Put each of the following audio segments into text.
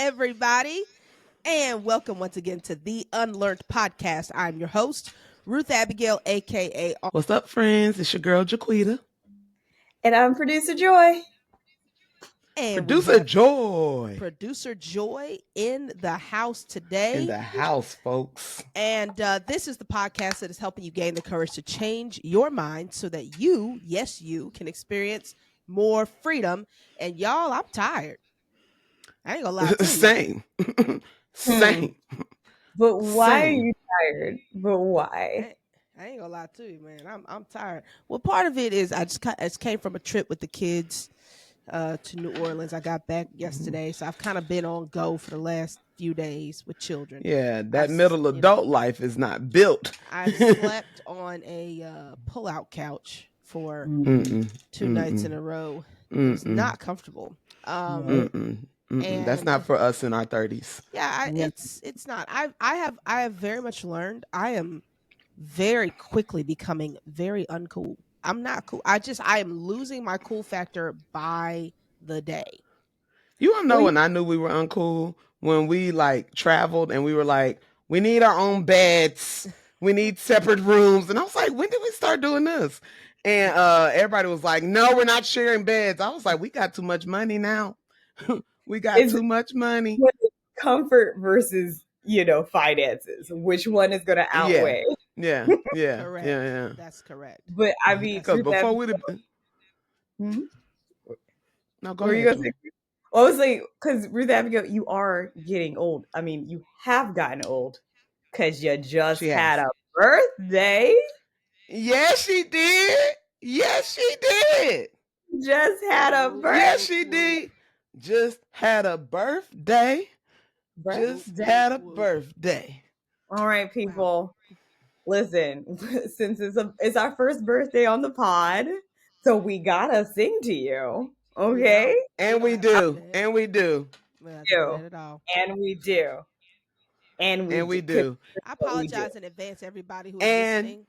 everybody, and welcome once again to the UnLearnT podcast. I'm your host, Ruth Abigail, aka What's up, friends? It's your girl Jaquita. And I'm producer Joy. and we Producer have Joy producer Joy in the house in today. the house, folks. And this is the podcast that is helping you gain the courage to change your mind so that you, yes, you, can experience more freedom. And y'all, I'm tired. I ain't gonna lie to you. Same. Same. But why are Same. you tired? But why? I ain't gonna lie to you, man. I'm tired. Well, part of it is I just came from a trip with the kids to New Orleans. I got back yesterday, so I've kind of been on go for the last few days with children. Yeah, that middle adult life is not built. I slept on a pull-out couch for two nights in a row. It was not comfortable. That's not for us in our 30s. Yeah, it's not. I have very much learned. I am very quickly becoming very uncool. I'm not cool. I am losing my cool factor by the day. You don't know when I knew we were uncool? When we like traveled and we were like, we need our own beds. We need separate rooms. And I was like, when did we start doing this? And everybody was like, no, we're not sharing beds. I was like, we got too much money now. We got too much money. Comfort versus, finances. Which one is going to outweigh? Yeah. Correct. Yeah. That's correct. But I mean, because before we no, go ahead. Well, I was like, because Ruth Abigail, you are getting old. I mean, you have gotten old because you just had a birthday. Yes, she did. Yes, she did. Just had a birthday. Yes, she did. Just had a birthday. Just had a birthday. All right, people. Wow. Listen, since it's our first birthday on the pod, so we gotta sing to you. Okay? And we do. And we do. And we do. And we do. I apologize in advance, everybody who is listening.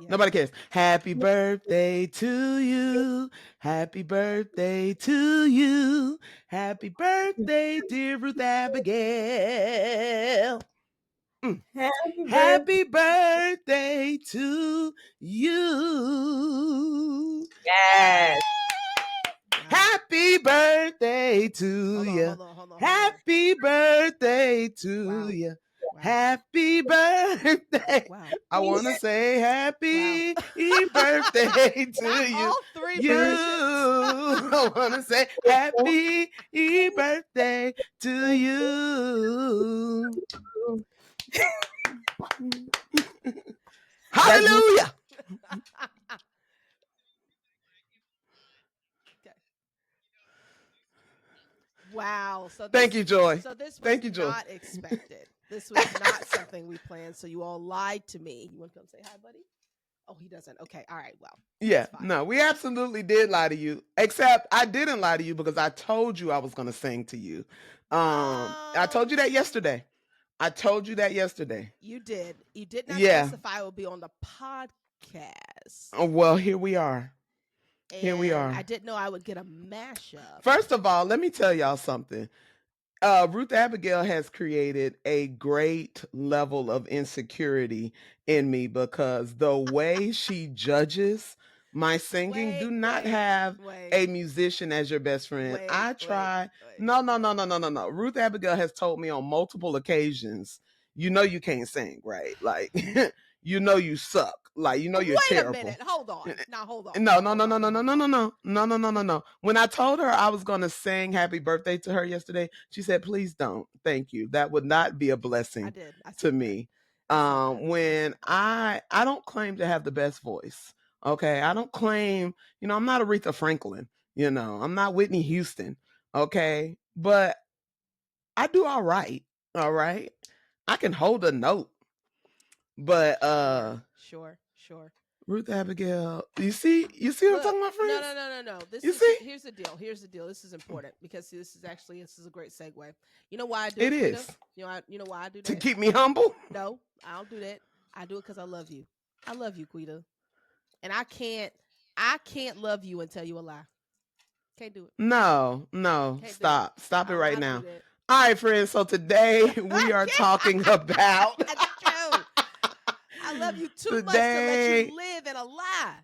Nobody cares. Happy birthday to you. Happy birthday to you. Happy birthday, dear Ruth Abigail. Happy birthday to you. Yes. Happy birthday to you. Happy birthday to you. Happy birthday. Wow. I want to say happy birthday to you. All three I want to say happy birthday to you. Hallelujah. Wow. So thank you, Joy. So this was not expected. This was not something we planned. So you all lied to me. You want to come say hi, buddy? Oh, he doesn't. Okay. All right. Well. Yeah. No, we absolutely did lie to you. Except I didn't lie to you because I told you I was going to sing to you. I told you that yesterday. You did. You did not specify it would be on the podcast. Oh, well, here we are. Here we are. I didn't know I would get a mashup. First of all, let me tell y'all something. Ruth Abigail has created a great level of insecurity in me because the way she judges my singing, do not have a musician as your best friend. I try. No. Ruth Abigail has told me on multiple occasions, you know you can't sing, right? Like, you know you suck. Like, you know you're terrible. Wait a minute. Hold on. Now, hold on. No. When I told her I was going to sing happy birthday to her yesterday, she said, please don't. Thank you. That would not be a blessing to me. When I don't claim to have the best voice. Okay. I don't claim, I'm not Aretha Franklin. I'm not Whitney Houston. Okay. But I do all right. All right. I can hold a note. But Sure. Ruth Abigail, you see what I'm talking about, friends? No. Here's the deal. This is important because this is a great segue. You know why I do it? It is. You know why I do that? To keep me humble? No, I don't do that. I do it because I love you. I love you, Quita. And I can't love you and tell you a lie. Can't do it. No. Can't do it. Stop it I will right not do now. that. All right, friends. So today we I are talking can't. about Joe, I love you too much to let you today. live in a lie.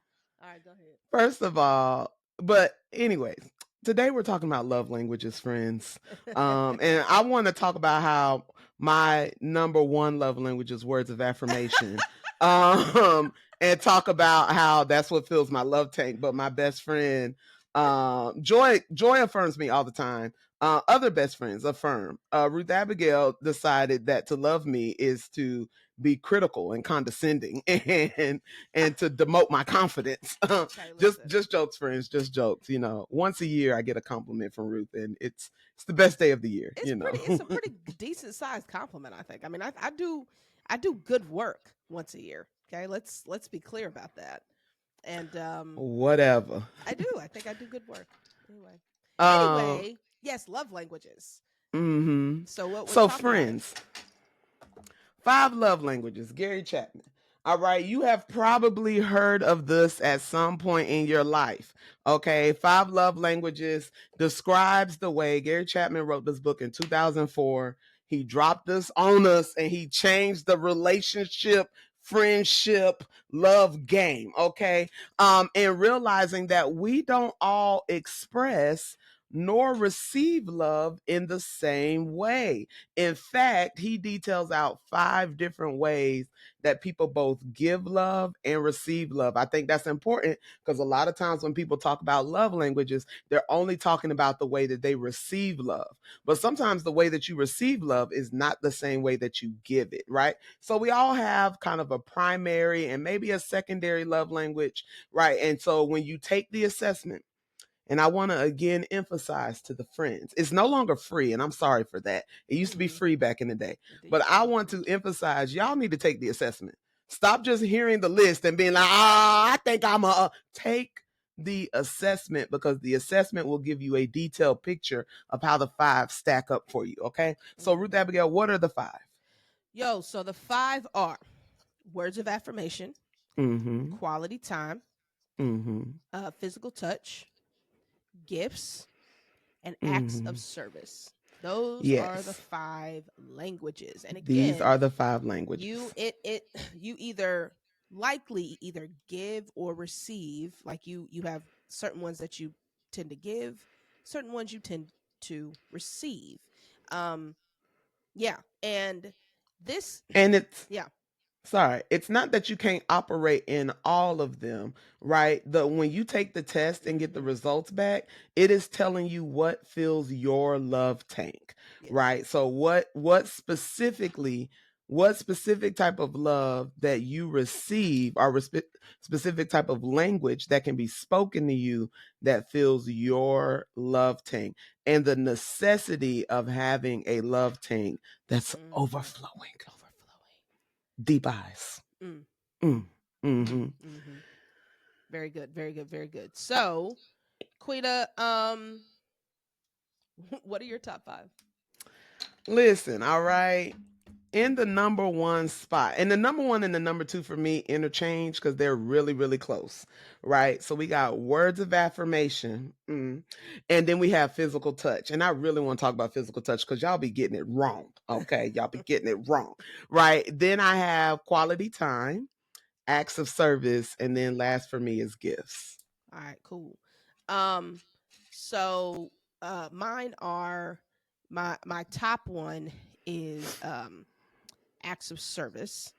All right, go ahead. First of all, but anyways, today we're talking about love languages, friends. And I want to talk about how my number one love language is words of affirmation. And talk about how that's what fills my love tank. But my best friend, Joy affirms me all the time. Other best friends affirm. Ruth Abigail decided that to love me is to be critical and condescending and to demote my confidence. Okay, listen. Just jokes, friends, just jokes. Once a year I get a compliment from Ruth, and it's the best day of the year. It's a pretty decent sized compliment, I think. I mean, I do good work once a year. Okay, let's be clear about that. And Whatever. I do. I think I do good work. Anyway. Um. Anyway, yes, love languages. Mm-hmm. So what we're So, talking about friends, 5 love languages. Gary Chapman. All right, you have probably heard of this at some point in your life. Okay, 5 love languages describes the way Gary Chapman wrote this book in 2004. He dropped this on us and he changed the relationship, friendship, love game. Okay, and realizing that we don't all express nor receive love in the same way. In fact, he details out 5 different ways that people both give love and receive love. I think that's important because a lot of times when people talk about love languages, they're only talking about the way that they receive love. But sometimes the way that you receive love is not the same way that you give it, right? So we all have kind of a primary and maybe a secondary love language, right? And so when you take the assessment, and I want to again emphasize to the friends, it's no longer free, and I'm sorry for that. It used to be free back in the day. But I want to emphasize, y'all need to take the assessment. Stop just hearing the list and being like, I think I'm a. Take the assessment because the assessment will give you a detailed picture of how the 5 stack up for you, okay? So, Ruth Abigail, what are the 5? Yo, so the 5 are words of affirmation, quality time, physical touch, gifts, and acts of service. Those are the Yes. 5 languages. And These again, are the 5 languages. You either likely either give or receive. Like you have certain ones that you tend to give, certain ones you tend to receive. Yeah, and this And it's yeah. sorry, it's not that you can't operate in all of them, right? When you take the test and get the results back, it is telling you what fills your love tank, Yes. right? So what specific type of love that you receive or specific type of language that can be spoken to you that fills your love tank, and the necessity of having a love tank that's overflowing. Deep eyes. Very good, very good, very good. So, Quita, what are your top 5? Listen, all right. In the number 1 spot, and the number 1 and the number 2 for me interchange because they're really, really close, right? So we got words of affirmation, and then we have physical touch. And I really want to talk about physical touch because y'all be getting it wrong, okay? Y'all be getting it wrong, right? Then I have quality time, acts of service, and then last for me is gifts. All right, cool. So mine are my top one is acts of service.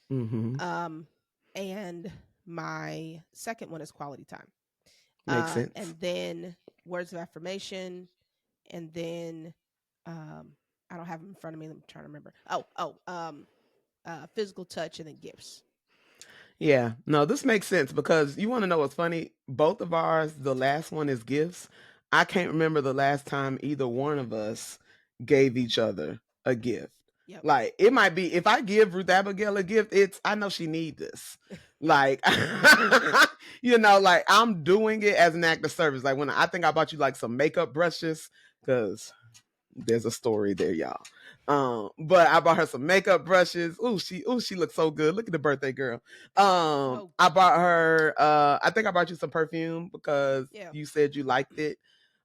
And my second one is quality time. Makes sense. And then words of affirmation, and then I don't have them in front of me. I'm trying to remember. Physical touch, and then gifts. Yeah, no, this makes sense because you want to know what's funny? Both of ours, the last one is gifts. I can't remember the last time either one of us gave each other a gift. Yep. Like it might be if I give Ruth Abigail a gift, I know she needs this. Like like I'm doing it as an act of service. Like when I think I bought you like some makeup brushes, because there's a story there, y'all. But I bought her some makeup brushes. She looks so good. Look at the birthday girl. I bought her I think I bought you some perfume because you said you liked it.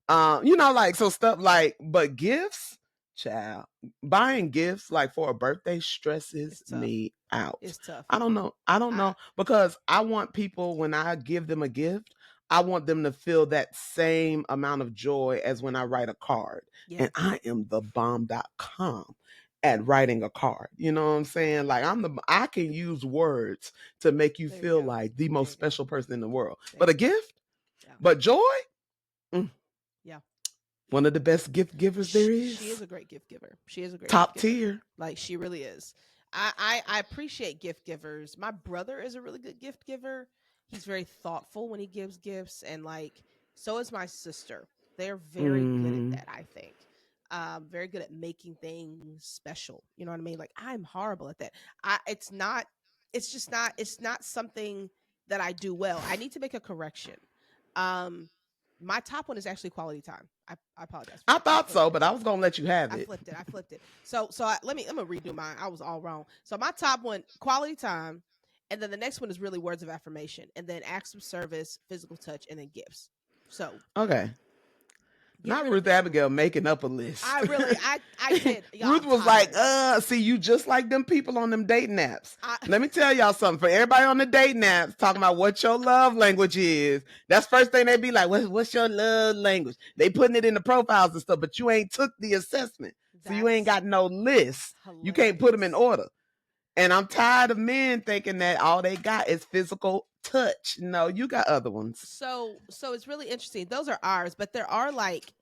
Like so stuff like, but gifts, child, buying gifts like for a birthday stresses It's tough. me out. It's tough. I don't know. I don't I know because I want people when I give them a gift, I want them to feel that same amount of joy as when I write a card. Yeah. And I am the bomb.com at writing a card. You know what I'm saying? Like I can use words to make you There you feel go. like the There most you go. special person in the world. There But you a go. gift, Yeah. but joy, mm, Yeah. one of the best gift givers there She is is. a great gift giver. She is a great gift Top giver. tier. Like she really is. I appreciate gift givers. My brother is a really good gift giver. He's very thoughtful when he gives gifts, and like so is my sister. They're very good at Mm. that. I think. Very good at making things special. You know what I mean? Like I'm horrible at that. It's not. It's just not. It's not something that I do well. I need to make a correction. Um, my top one is actually quality time. I apologize for I that. I thought flipped so, it. but I was gonna let you have I it. flipped it. I flipped it. I'm gonna redo mine. I was all wrong. So my top one, quality time, and then the next one is really words of affirmation, and then acts of service, physical touch, and then gifts. So Okay. get Not rid of Ruth Abigail making up a list. I did. Y'all, Ruth I'm was like, tired. see, you just like them people on them dating apps. I Let me tell y'all something. For everybody on the dating apps talking about what your love language is, that's first thing they be like, what's your love language? They putting it in the profiles and stuff, but you ain't took the assessment. So you ain't that's got no list. You can't put them in hilarious. order. And I'm tired of men thinking that all they got is physical touch. No, you got other ones. So it's really interesting. Those are ours, but there are like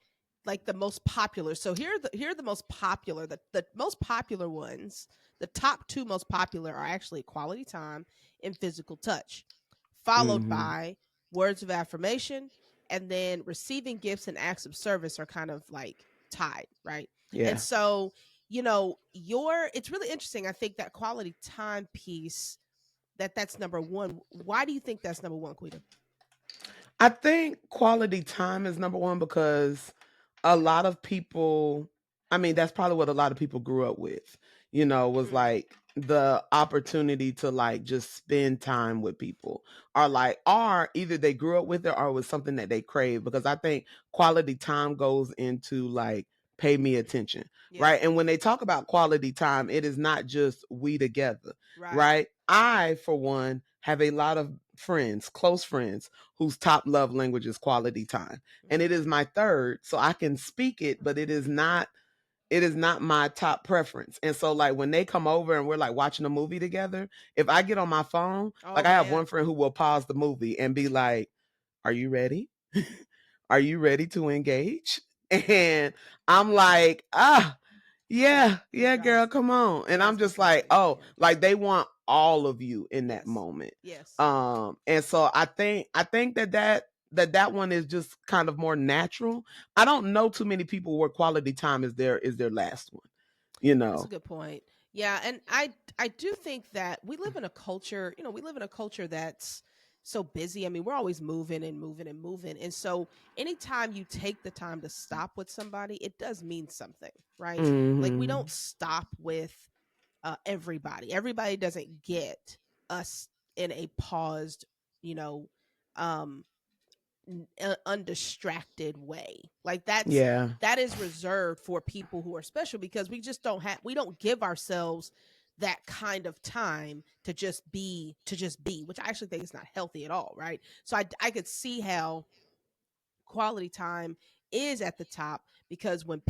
the most popular. So here are the most popular. The most popular ones, the top two most popular are actually quality time and physical touch, followed Mm-hmm. by words of affirmation, and then receiving gifts and acts of service are kind of like tied, right? And Yeah. so, your it's really interesting. I think that quality time piece that's number one. Why do you think that's number one, Quita? I think quality time is number one because a lot of people, I mean, that's probably what a lot of people grew up with, was Mm, like the opportunity to like just spend time with people, or like, or either they grew up with it or it was something that they crave. Because I think quality time goes into like, pay me attention, yeah, right? And when they talk about quality time, it is not just we together, right. right? I, for one, have a lot of friends, close friends, whose top love language is quality time. And it is Mm, my third, so I can speak it, but it is not my top preference. And so like when they come over and we're like watching a movie together, if I get on my phone, oh like I have man. one friend who will pause the movie and be like, "Are you ready? Are you ready to engage?" And I'm like, Yeah, yeah, it yeah, girl, drives come on. it And I'm drives me just like, crazy. oh, Yeah. like they want all of you in that Yes. moment. Yes. And so I think that one is just kind of more natural. I don't know too many people where quality time is their last one, you That's a know. good point. Yeah, and I do think that we live in a culture, we live in a culture that's so busy. I mean, we're always moving and moving and moving. And so anytime you take the time to stop with somebody, it does mean something, right? Like we don't Mhm. stop with everybody. Everybody doesn't get us in a paused, you know, um undistracted way. Like Yeah. that is reserved for people who are special because we don't give ourselves that kind of time to just be, which I actually think is not healthy at all, right? So I could see how quality time is at the top because when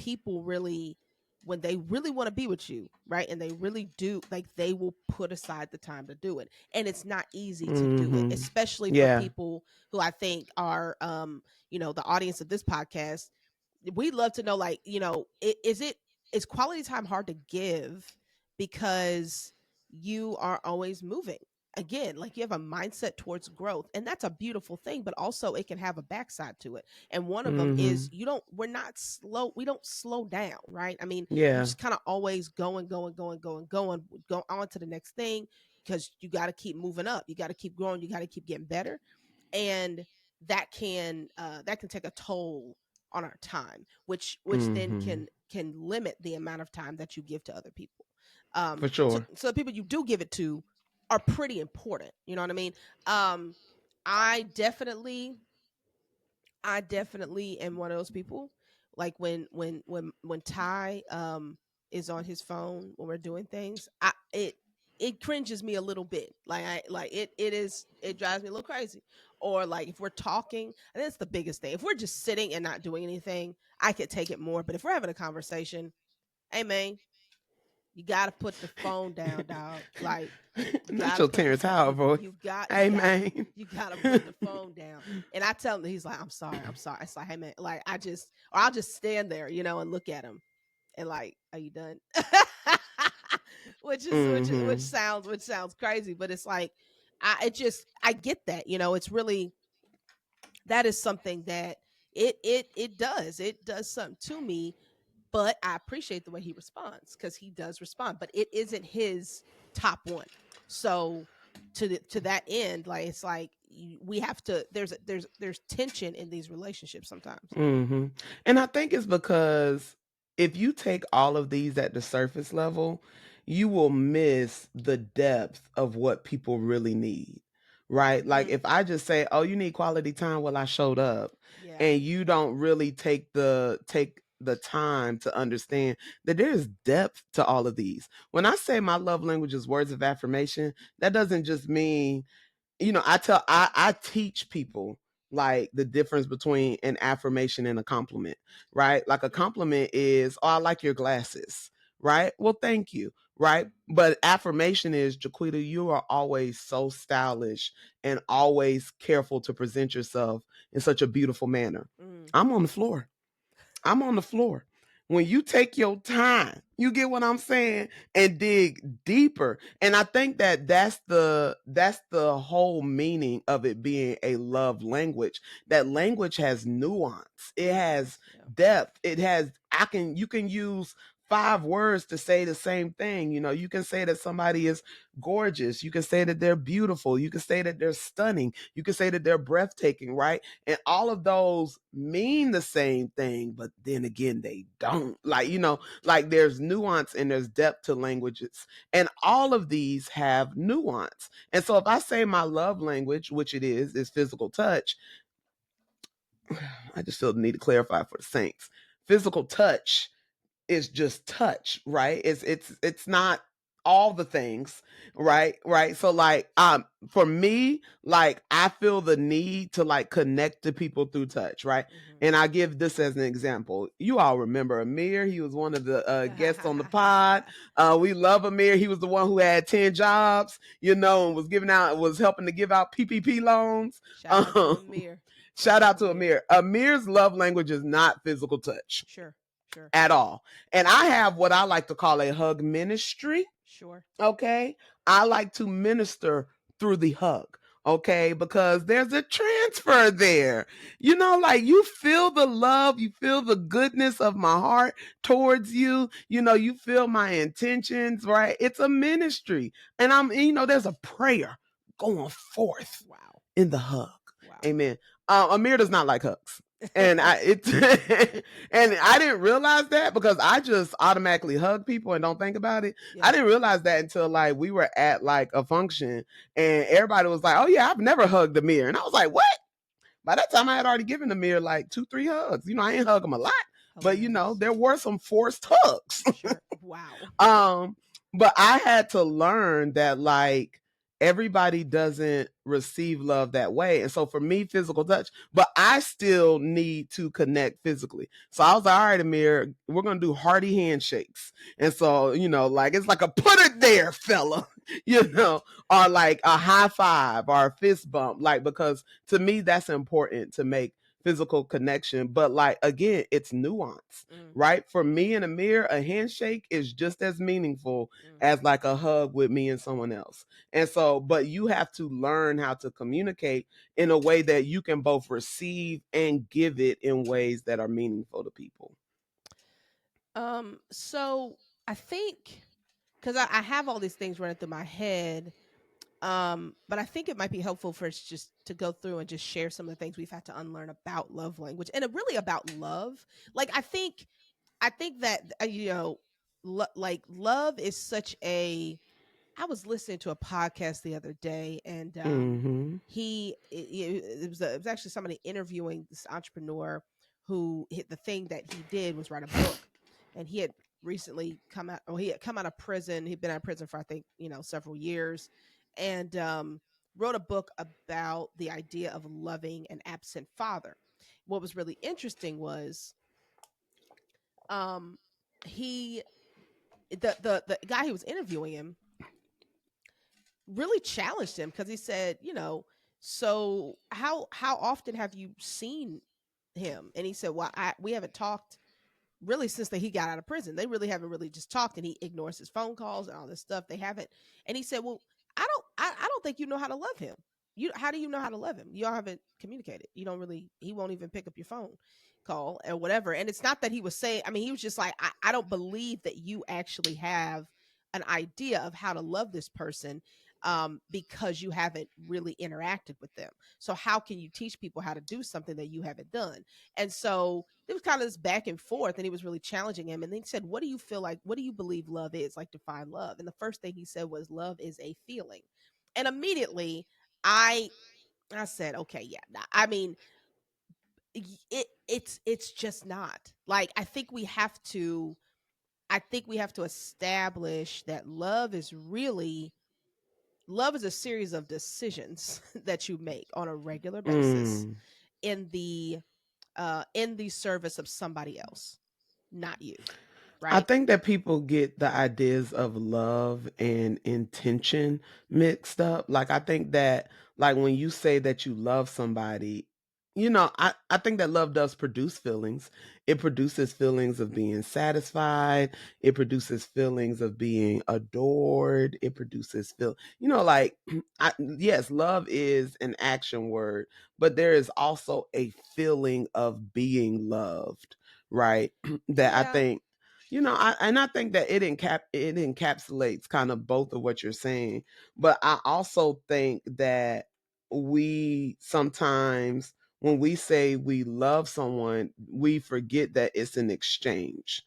they really want to be with you, right? And they really do, like they will put aside the time to do it. And it's not easy to do it, Mhm. especially for Yeah. people who I think are the audience of this podcast. We'd love to know, like, is quality time hard to give because you are always moving? Again, like you have a mindset towards growth, and that's a beautiful thing, but also it can have a backside to it. And one of them is Mhm. we don't slow down, right? I mean, we Yeah. just kind of always going, going, going, going, going, go on to the next thing because you got to keep moving up, you got to keep growing, you got to keep getting better. And that can take a toll on our time, which then Mhm. can limit the amount of time that you give to other people. For So sure. so the people you do give it to are pretty important. You know what I mean? Um, I definitely I definitely am one of those people. Like when Ty is on his phone when we're doing things, it cringes me a little bit. It drives me a little crazy. Or like if we're talking, and that's the biggest thing. If we're just sitting and not doing anything, I could take it more. But if we're having a conversation, hey man, you gotta put the phone down, dog. Like you Not gotta your put the Terrence phone. Howard voice. You got you Hey got man. you gotta put the phone down. And I tell him, he's like, I'm sorry, I'm sorry. It's like, hey man, like or I'll just stand there, and look at him and like, are you done? Hmm. Which sounds crazy, but it's like I get that, it's really that is something that it does something to me, but I appreciate the way he responds because he does respond, but it isn't his top one. So to that end, like it's like we have to. There's tension in these relationships sometimes. Hmm. And I think it's because if you take all of these at the surface level, you will miss the depth of what people really need. Right? Like Mm, if I just say, "Oh, you need quality time," well, I showed up, yeah. and you don't really take the time to understand that there's depth to all of these. When I say my love language is words of affirmation, that doesn't just mean, I teach people like the difference between an affirmation and a compliment, right? Like a Mm, compliment is, "Oh, I like your glasses," right? Well, thank you, right? But affirmation is, "Jaquita, you are always so stylish and always careful to present yourself in such a beautiful manner." mm, I'm on the floor. I'm on the floor. When you take your time, you get what I'm saying, and dig deeper. And I think that that's the whole meaning of it being a love language. That language has nuance. It it has does. Yeah. depth. It has you can use five words to say the same thing. You can say that somebody is gorgeous. You can say that they're beautiful. You can say that they're stunning. You can say that they're breathtaking, right? And all of those mean the same thing, but then again, they don't. Like there's nuance and there's depth to languages. And all of these have nuance. And so if I say my love language, which it is physical touch, I just feel the need to clarify for the saints. Physical touch is just touch, right? It's not all the things, right? So like for me, like I feel the need to like connect to people through touch, right? Hmm. And I give this as an example. You all remember Amir? He was one of the guests on the pod. We love Amir. He was the one who had 10 jobs, and was helping to give out PPP loans. Shout out to Um, Amir. Shout out to Amir. Amir. Amir's love language is not physical touch Sure. Sure. at all. And I have what I like to call a hug ministry. Sure. Okay. I like to minister through the hug. Okay. Because there's a transfer there. Like you feel the love, you feel the goodness of my heart towards you. You feel my intentions, right? It's a ministry. And there's a prayer going forth Wow. in the hug. Wow. Amen. Amir does not like hugs. And and I didn't realize that because I just automatically hug people and don't think about it. I Yeah. didn't realize that until like we were at like a function and everybody was like, "Oh yeah, I've never hugged Amir," and I was like, "What?" By that time, I had already given Amir like 2, 3 hugs. I ain't hug him a lot, but Hilarious. there were some forced hugs. Sure. Wow. um, but I had to learn that like everybody doesn't receive love that way. And so for me, physical touch, but I still need to connect physically. So I was like, all right, Amir, we're gonna do hearty handshakes. And so, like it's like a put it there, fella, or like a high five or a fist bump, like because to me that's important to make physical connection. But like again, it's nuance, Mm, right? For me and Amir, a handshake is just as meaningful mm. as like a hug with me and someone else. And so, but you have to learn how to communicate in a way that you can both receive and give it in ways that are meaningful to people. So I think because I have all these things running through my head, but I think it might be helpful for us just to go through and just share some of the things we've had to unlearn about love language and really about love. Like I think that like love is such a I was listening to a podcast the other day, and Mhm. it was actually somebody interviewing this entrepreneur who hit the thing that he did was write a book, and he had recently come out, or he had come out of prison. He'd been out of prison for, I think, several years, and wrote a book about the idea of loving an absent father. What was really interesting was um he the guy who was interviewing him really challenged him because he said, so how often have you seen him? And he said, well, we haven't talked really since that he got out of prison. They really haven't really just talked, and he ignores his phone calls and all this stuff. They haven't. And he said, well, I don't think you know how to love him. How do you know how to love him? You all haven't communicated. You don't really. He won't even pick up your phone call or whatever. And it's not that he was saying, I mean, he was just like, I don't believe that you actually have an idea of how to love this person, because you haven't really interacted with them. So how can you teach people how to do something that you haven't done? And so it was kind of this back and forth, and he was really challenging him. And then he said, what do you feel like? What do you believe love is? Like, define love. And the first thing he said was, love is a feeling. And immediately I I said, okay, yeah. Nah, I mean, it's just not. Like, I think we have to establish that love is a series of decisions that you make on a regular basis Mm. in the service of somebody else, not you, I right? think that people get the ideas of love and intention mixed up. Like, I think that, like, when you say that you love somebody, I think that love does produce feelings. It produces feelings of being satisfied. It produces feelings of being adored. It produces like, yes, love is an action word, but there is also a feeling of being loved, right? That I Yeah. think I think that it encapsulates kind of both of what you're saying, but I also think that we sometimes, when we say we love someone, we forget that it's an exchange.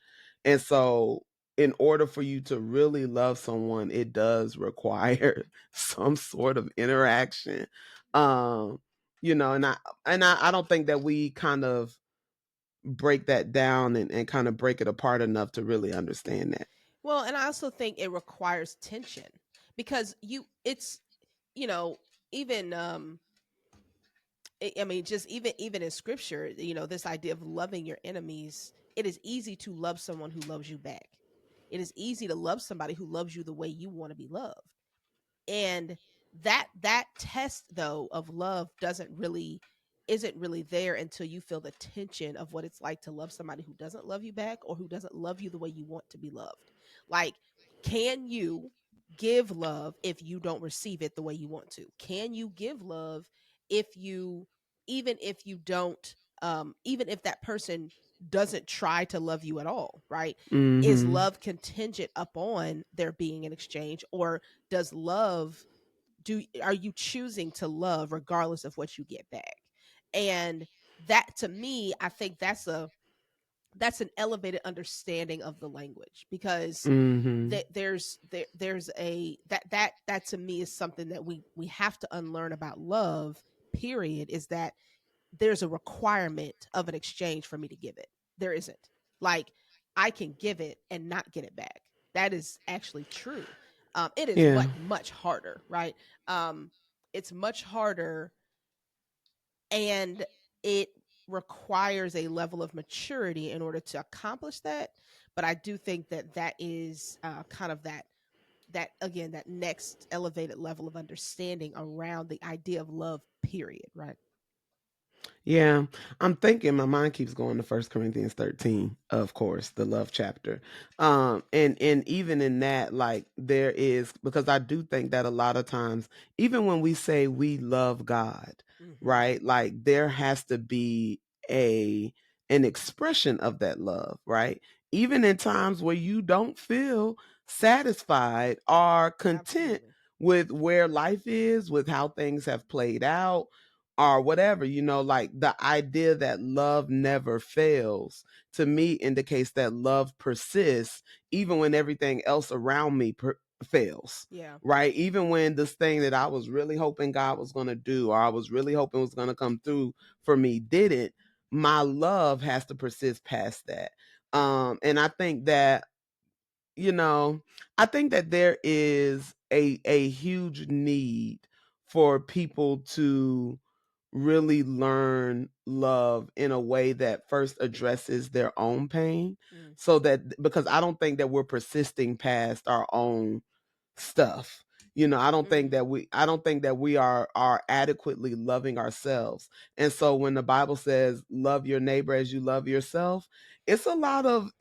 And so, in order for you to really love someone, it does require some sort of interaction. Um, and I don't think that we kind of break that down and kind of break it apart enough to really understand that. Well, and I also think it requires tension, because it's, you know, even I mean, just even in scripture, this idea of loving your enemies, it is easy to love someone who loves you back. It is easy to love somebody who loves you the way you want to be loved. And that test, though, of love doesn't really isn't really there until you feel the tension of what it's like to love somebody who doesn't love you back, or who doesn't love you the way you want to be loved. Like, can you give love if you don't receive it the way you want to? Can you give love if you even if you don't even if that person doesn't try to love you at all, right? Is Mhm. love contingent upon there being an exchange, or does love do are you choosing to love regardless of what you get back? And that, to me, I think that's an elevated understanding of the language, because Mhm. there's a that to me is something that we have to unlearn about love, period, is that there's a requirement of an exchange for me to give it. There isn't. Like, I can give it and not get it back. That is actually true. It is Yeah. much harder, right? Um, it's much harder, and it requires a level of maturity in order to accomplish that. But I do think that that is kind of that again, that next elevated level of understanding around the idea of love, period, right? Yeah, I'm thinking, my mind keeps going to First Corinthians 13, of course, the love chapter. And even in that, like, there is, because I do think that a lot of times, even when we say we love God, Hmm. right? Like, there has to be a an expression of that love, right? Even in times where you don't feel satisfied or content Absolutely. with where life is, with how things have played out or whatever, like, the idea that love never fails, to me, indicates that love persists even when everything else around me fails. Yeah. Right? Even when this thing that I was really hoping God was going to do, or I was really hoping was going to come through for me, didn't, my love has to persist past that. And I think that, you know, I think that there is a huge need for people to really learn love in a way that first addresses their own pain, Mm. so that, because I don't think that we're persisting past our own stuff. Mm. I don't think that we are adequately loving ourselves. And so when the Bible says love your neighbor as you love yourself, it's a lot of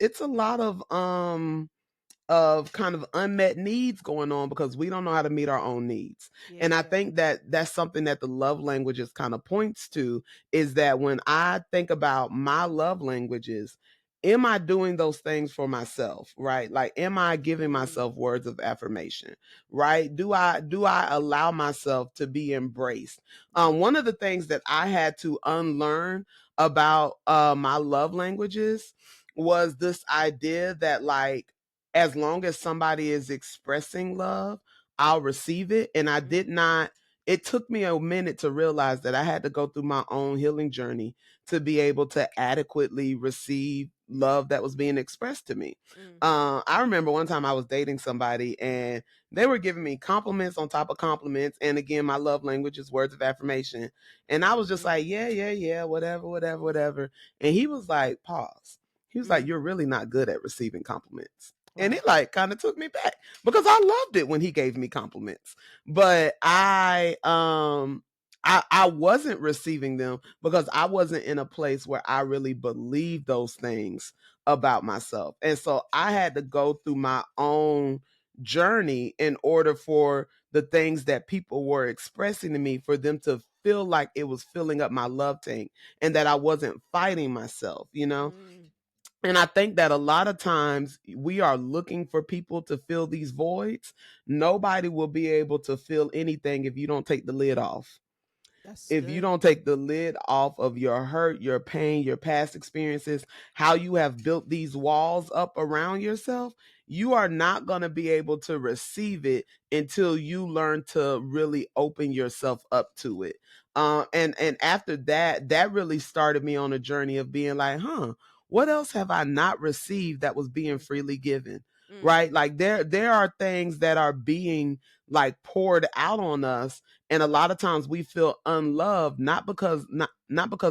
kind of unmet needs going on because we don't know how to meet our own needs. And I Yeah. think that that's something that the love languages kind of points to, is that when I think about my love languages, am I doing those things for myself, right? Like, am I giving Mm. myself words of affirmation, right? Do I allow myself to be embraced? Yeah. One of the things that I had to unlearn about my love languages was this idea that, like, as long as somebody is expressing love, I'll receive it. And I did Mm. not, it took me a minute to realize that I had to go through my own healing journey to be able to adequately receive love that was being expressed to me. Mm. I remember one time I was dating somebody and they were giving me compliments on top of compliments. And again, my love language is words of affirmation. And I was just Mm-hmm. like, yeah, yeah, yeah, whatever, whatever, whatever. And he was like, pause. He was like, Mm. you're really not good at receiving compliments. And Wow. it like kind of took me back because I loved it when he gave me compliments. But I wasn't receiving them because I wasn't in a place where I really believed those things about myself. And so I had to go through my own journey in order for the things that people were expressing to me, for them to feel like it was filling up my love tank and that I wasn't fighting myself, you know? Mm. And I think that a lot of times we are looking for people to fill these voids. Nobody will be able to fill anything if you don't take the lid off. That's If you good. don't take the lid off of your hurt, your pain, your past experiences, how you have built these walls up around yourself, you are not going to be able to receive it until you learn to really open yourself up to it. And after that, that really started me on a journey of being like, what else have I not received that was being Mm. freely given? Mm. Right? Like there are things that are being like poured out on us, and a lot of times we feel unloved, not because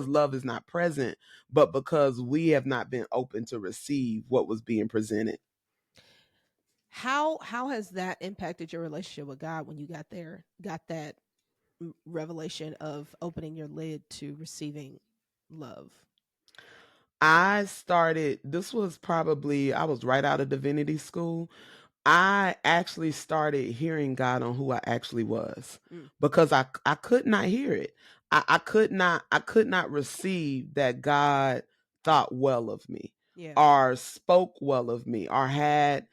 love is not present, but because we have not been open to receive what was being presented. How has that impacted your relationship with God when you got that revelation of opening your lid to receiving love? This was probably, I was right out of divinity school. I actually started hearing God on who I actually was, Mm. because I could not hear it. I could not receive that God thought well of me, Yeah. or spoke well of me, or had,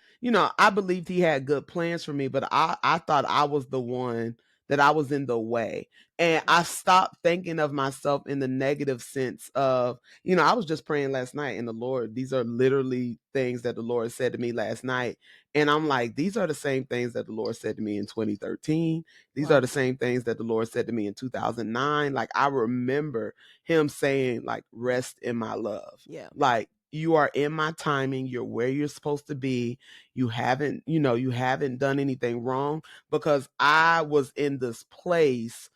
I believed he had good plans for me, but I thought I was the one, that I was in the way. And Mm. I stopped thinking of myself in the negative sense of, I was just praying last night, and the Lord, these are literally things that the Lord said to me last night, and I'm like, these are the same things that the Lord said to me in 2013. These are Wow. the same things that the Lord said to me in 2009. Like, I remember him saying, like, rest in my love. Yeah. Like, you are in my timing. You're where you're supposed to be. You haven't done anything wrong, because I was in this place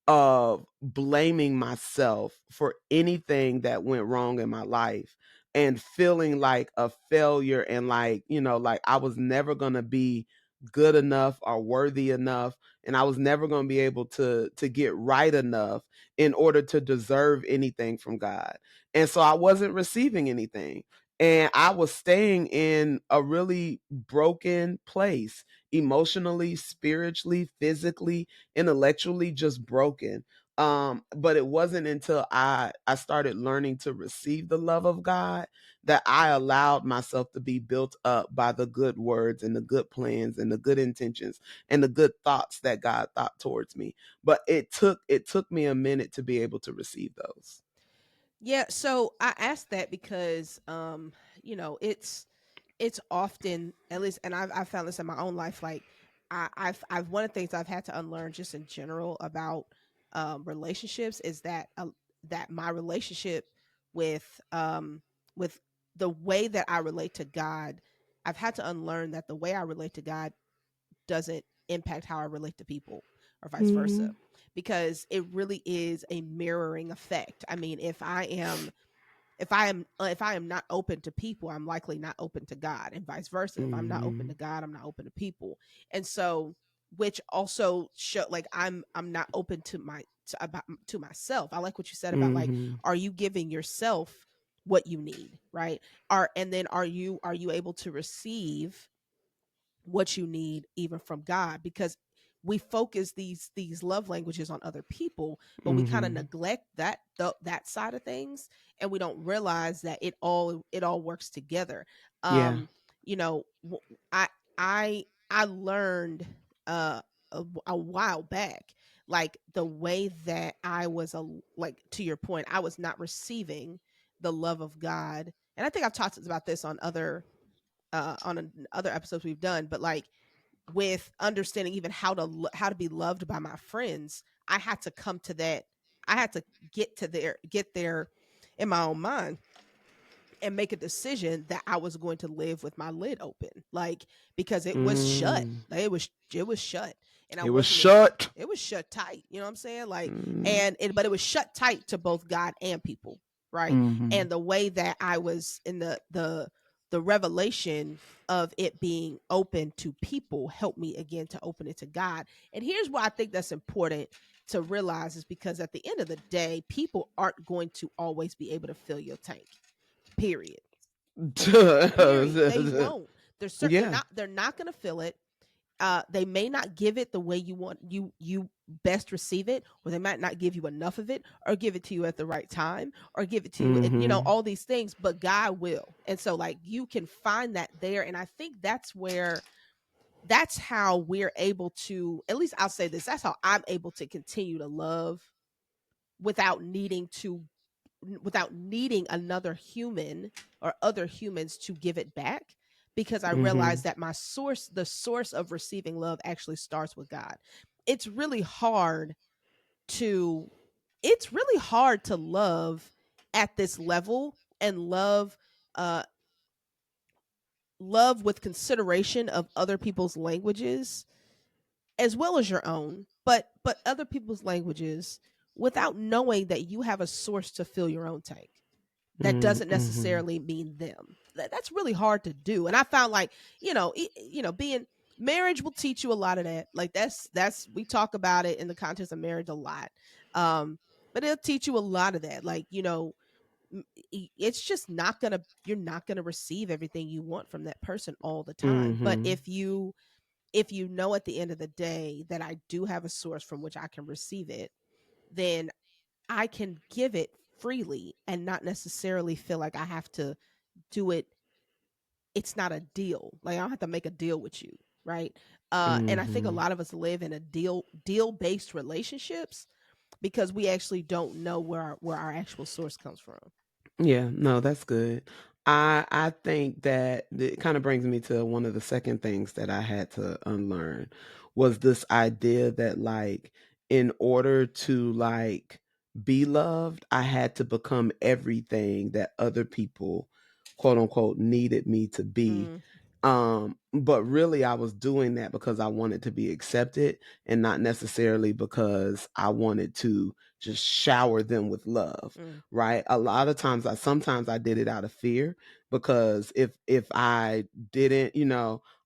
of blaming myself for anything that went wrong in my life, and feeling like a failure, and like, like I was never going to be good enough or worthy enough, and I was never going to be able to get right enough in order to deserve anything from God. And so I wasn't receiving anything, and I was staying in a really broken place, emotionally, spiritually, physically, intellectually, just broken. But it wasn't until I started learning to receive the love of God that I allowed myself to be built up by the good words and the good plans and the good intentions and the good thoughts that God thought towards me. But it took me a minute to be able to receive those. Yeah, so I asked that because it's it's often, at least, and I've found this in my own life, like I've one of the things I've had to unlearn just in general about relationships is that my relationship with with the way that I relate to God, I've had to unlearn that the way I relate to God doesn't impact how I relate to people, or vice versa, Mhm. because it really is a mirroring effect. I mean, if I am not open to people, I'm likely not open to God, and vice versa. If I'm not open to Mhm. God, I'm not open to people. And so, which also show, like, I'm not open to to myself. I like what you said about, like, Mhm. are you giving yourself what you need, right? And then are you able to receive what you need even from God? Because we focus these love languages on other people, but we kind of Mhm. neglect that side of things, and we don't realize that it all works together. Yeah. um you know, I I learned a while back, like, the way that I was like, to your point, I was not receiving the love of God. And I think I've talked about this other episodes we've done, but, like, with understanding even how to be loved by my friends, I had to come to that. I had to get there in my own mind and make a decision that I was going to live with my lid open, like, because it was shut. Mm. Like, it was shut, and I It was wasn't as shut. it was shut tight. You know what I'm saying? Like, Mm. but it was shut tight to both God and people, right? Mhm. And the way that I was in the revelation of it being open to people helped me again to open it to God. And here's why I think that's important to realize, is because at the end of the day, people aren't going to always be able to fill your tank. Period. Period. They won't. Yeah. They're not going to fill it. They may not give it the way you want, you best receive it, or they might not give you enough of it, or give it to you at the right time, or give it to you, and Mhm. all these things, but God will. And so, like, you can find that there. And I think that's how we're able to, at least I'll say this, that's how I'm able to continue to love without needing to without needing another human or other humans to give it back, because I realize Mhm. that the source of receiving love actually starts with God. It's really hard to it's really hard to love at this level, and uh love with consideration of other people's languages as well as your own, but other people's languages, without knowing that you have a source to fill your own tank. That Mhm. doesn't Mhm. necessarily mean them. That's really hard to do. And I found, like, being marriage will teach you a lot of that. Like, that's we talk about it in the context of marriage a lot. Um, but it'll teach you a lot of that. Like, it's just not gonna you're not gonna receive everything you want from that person all the time. But Mhm. if you know at the end of the day that I do have a source from which I can receive it, then I can give it freely and not necessarily feel like I have to do it. It's not a deal. Like, I don't have to make a deal with you, right? And I think a Mhm. lot of us live in a deal based relationships because we actually don't know where our actual source comes from. Yeah, no, that's good. I think that it kind of brings me to one of the second things that I had to unlearn was this idea that, like, in order to, like, be loved, I had to become everything that other people, quote unquote, needed me to be. Mm, But really I was doing that because I wanted to be accepted and not necessarily because I wanted to just shower them with love, mm, right? A lot of times sometimes I did it out of fear, because if I didn't,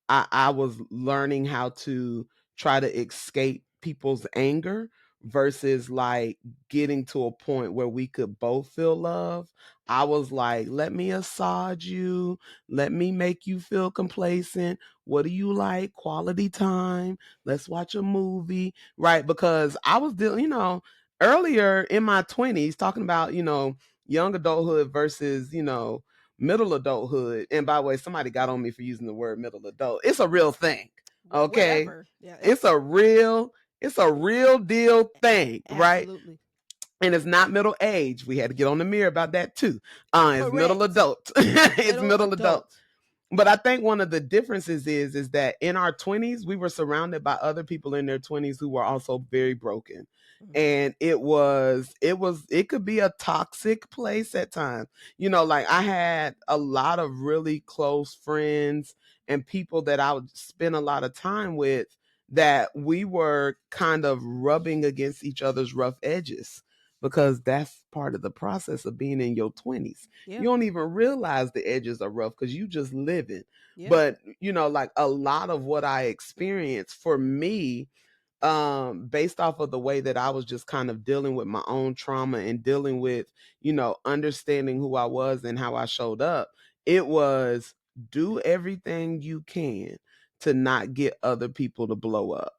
I was learning how to try to escape people's anger versus, like, getting to a point where we could both feel love. I was like, let me massage you, let me make you feel complacent. What do you like? Quality time. Let's watch a movie, right? Because I was dealing, earlier in my 20s talking about, young adulthood versus, middle adulthood. And by the way, somebody got on me for using the word middle adult. It's a real thing. Okay. whatever. Yeah, It's a real, it's a real deal thing, right? absolutely And it's not middle age. We had to get on the mirror about that too. It's middle correct. adult. It's Middle middle adult. adult. But I think one of the differences is that in our 20s we were surrounded by other people in their 20s who were also very broken. Mhm. And it could be a toxic place at times. Like I had a lot of really close friends and people that I would spend a lot of time with, that we were kind of rubbing against each other's rough edges, because that's part of the process of being in your 20s. Yeah. You don't even realize the edges are rough because you just living. Yeah. But like a lot of what I experienced for me, based off of the way that I was just kind of dealing with my own trauma and dealing with, understanding who I was and how I showed up, it was do everything you can to not get other people to blow up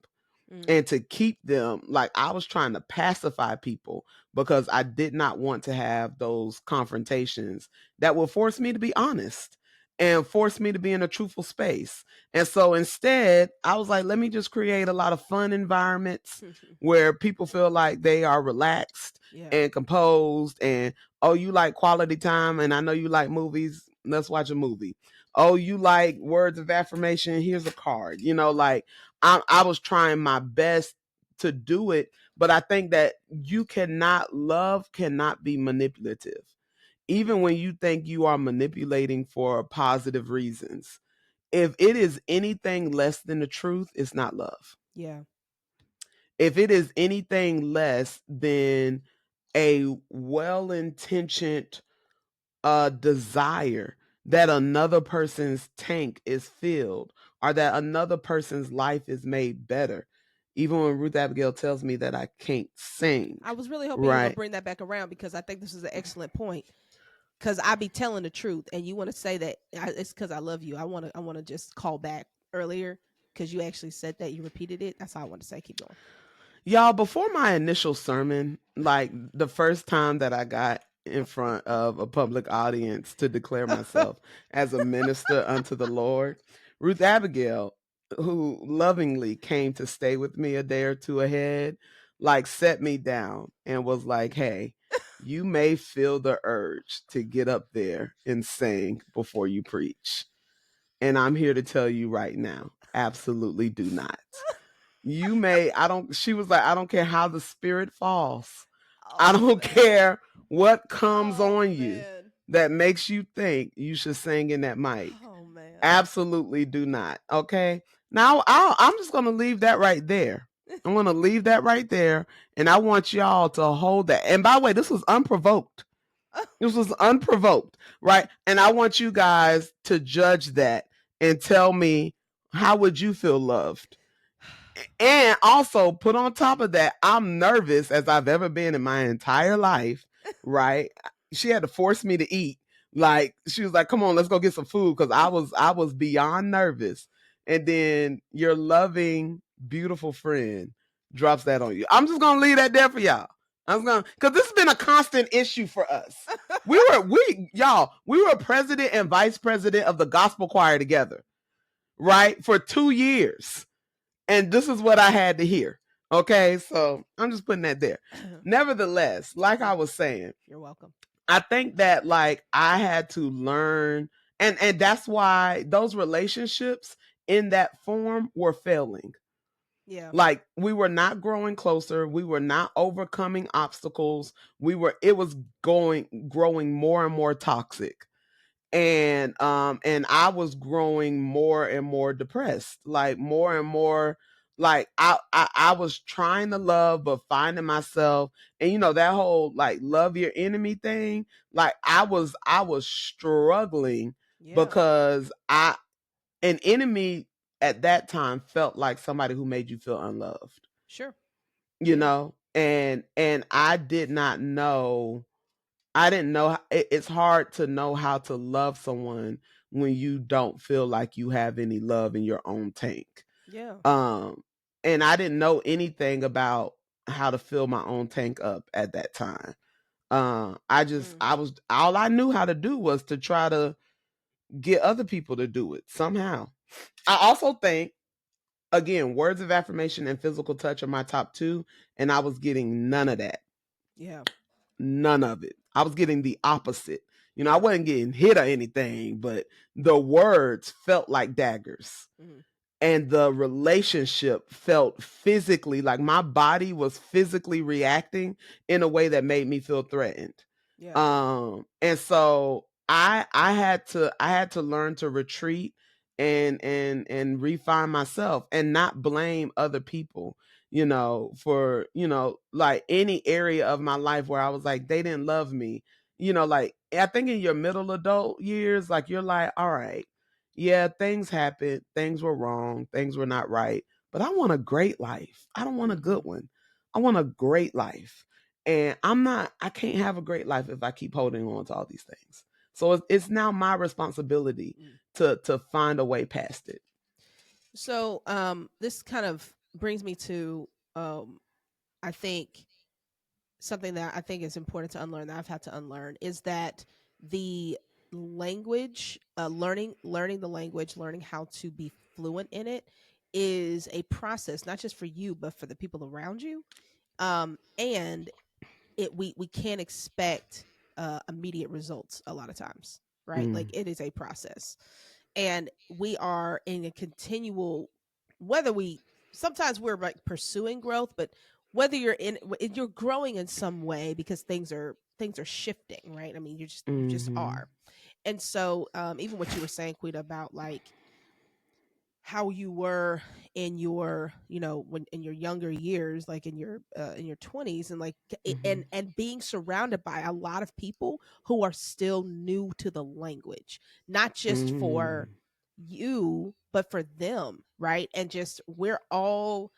Mm. and to keep them. Like I was trying to pacify people because I did not want to have those confrontations that would force me to be honest and force me to be in a truthful space. And so instead, I was like, let me just create a lot of fun environments where people feel like they are relaxed Yeah. and composed, and oh, you like quality time and I know you like movies, let's watch a movie. Oh, you like words of affirmation, here's a card. Like I was trying my best to do it, but I think that love cannot be manipulative. Even when you think you are manipulating for positive reasons, if it is anything less than the truth, it's not love. Yeah. If it is anything less than a well intentioned desire that another person's tank is filled or that another person's life is made better. Even when Ruth Abigail tells me that I can't sing, I was really hoping you were gonna right? bring that back around because I think this is an excellent point. Because I be telling the truth, and you want to say that it's because I love you. I want to just call back earlier because you actually said that, you repeated it. That's all I want to say. Keep going. Y'all, before my initial sermon, like the first time that I got in front of a public audience to declare myself as a minister unto the Lord, Ruth Abigail, who lovingly came to stay with me a day or two ahead, like set me down and was like, hey, you may feel the urge to get up there and sing before you preach. And I'm here to tell you right now, absolutely do not. She was like, I don't care how the spirit falls. I Oh don't man. care what comes Oh on you man. that makes you think you should sing in that mic. Oh man. Absolutely do not. Okay. Now I'm just going to leave that right there. I'm going to leave that right there. And I want y'all to hold that. And by the way, this was unprovoked. This was unprovoked, right? And I want you guys to judge that and tell me, how would you feel loved? And also put on top of that, I'm nervous as I've ever been in my entire life, right? She had to force me to eat. Like she was like, "Come on, let's go get some food," because I was beyond nervous. And then your loving, beautiful friend drops that on you. I'm just gonna leave that there for y'all. I'm gonna, because this has been a constant issue for us. We were president and vice president of the gospel choir together, right, for 2 years. And this is what I had to hear. Okay, so I'm just putting that there. Nevertheless, like I was saying, You're welcome. I think that like I had to learn, and that's why those relationships in that form were failing. Yeah. Like we were not growing closer, we were not overcoming obstacles. It was growing more and more toxic. And I was growing more and more depressed, like more and more, like I was trying to love but finding myself. And that whole like love your enemy thing, like I was struggling Yeah. because an enemy at that time felt like somebody who made you feel unloved, Sure. you Yeah. know and I didn't know. It's hard to know how to love someone when you don't feel like you have any love in your own tank. Yeah. Um, and I didn't know anything about how to fill my own tank up at that time. Mm. I was, all I knew how to do was to try to get other people to do it somehow. I also think, again, words of affirmation and physical touch are my top two, and I was getting none of that. Yeah. None of it. I was getting the opposite. I wasn't getting hit or anything, but the words felt like daggers, Mhm. and the relationship felt physically like my body was physically reacting in a way that made me feel threatened. Yeah. And so I had to learn to retreat and refine myself and not blame other people, for, like any area of my life where I was like they didn't love me. Like I think in your middle adult years, like you're like, all right, yeah, things happened, things were wrong, things were not right, but I want a great life. I don't want a good Mhm. one. I want a great life. And I can't have a great life if I keep holding on to all these things. So it's now my responsibility Mm. to find a way past it. So, this kind of brings me to, um, I think something that I think is important to unlearn that I've had to unlearn is that the language, learning the language, learning how to be fluent in it is a process, not just for you, but for the people around you. And we can't expect immediate results a lot of times, right? Like Mm, it is a process, and we are in a continual, whether we, sometimes we're like pursuing growth, but whether you're growing in some way because things are shifting, right? I mean, you just mhm, are. And so, even what you were saying, Quita, about like how you were in your, when in your younger years, like in your 20s, and like mhm, and being surrounded by a lot of people who are still new to the language, not just for mm, you but for them, right? And just we're all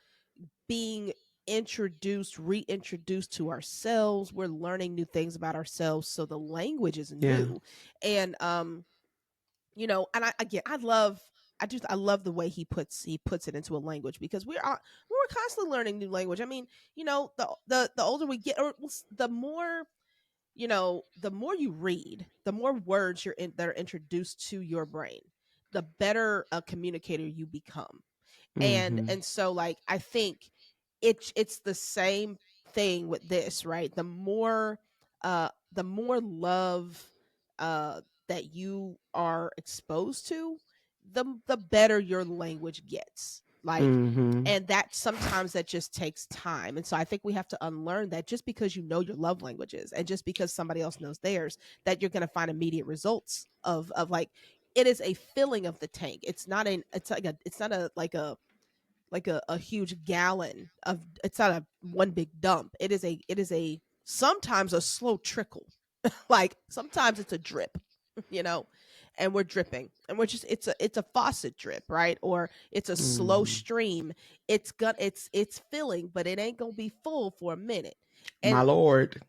being introduced, reintroduced to ourselves. We're learning new things about ourselves, so the language is yeah. new. And and I love the way he puts it into a language, because we're constantly learning new language. I mean, the older we get, or the more, the more you read, the more words that are introduced to your brain, the better a communicator you become. and Mhm, and so, like, I think it's the same thing with this, right? The more love that you are exposed to, the better your language gets, like. mhm, And that sometimes that just takes time, and so I think we have to unlearn that just because you know your love languages, and just because somebody else knows theirs, that you're going to find immediate results of like, it is a filling of the tank. It's not a like a huge gallon of, it's not a one big dump. It is a sometimes a slow trickle. Like sometimes it's a drip, you know, and we're dripping, and we're just, it's a faucet drip, right? Or it's a slow mhm. stream. It's filling, but it ain't gonna be full for a minute. My and lord.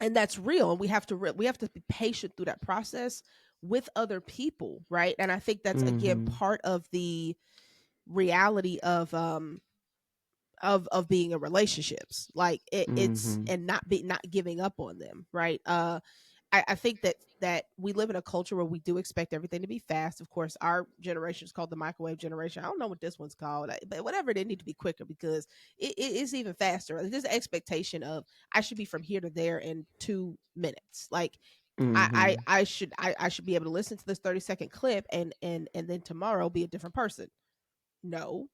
and that's real, and we have to be patient through that process with other people, right? And I think that's again Mhm, part of the reality of being in relationships, like it's, mhm, and not giving up on them, right? I think that we live in a culture where we do expect everything to be fast. Of course, our generation is called the microwave generation. I don't know what this one's called, but whatever, they need to be quicker, because it is even faster. There's an expectation of, I should be from here to there in 2 minutes. Like, mhm, I should be able to listen to this 30-second clip, and then tomorrow be a different person. No,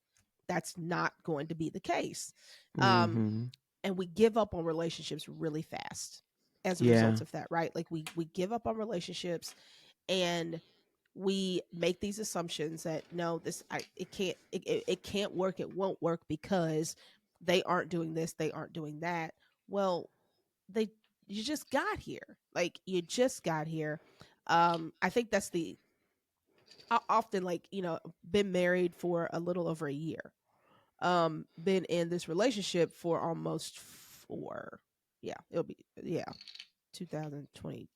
that's not going to be the case. Um, mhm. and we give up on relationships really fast as a Yeah. result of that, right? Like we give up on relationships, and we make these assumptions that, no, it can't work, it won't work, because they aren't doing this, they aren't doing that. Well, they you just got here. Like, you just got here. I think that's the often, like, been married for a little over a year, been in this relationship for almost 4, yeah, it'll be, yeah, 2020.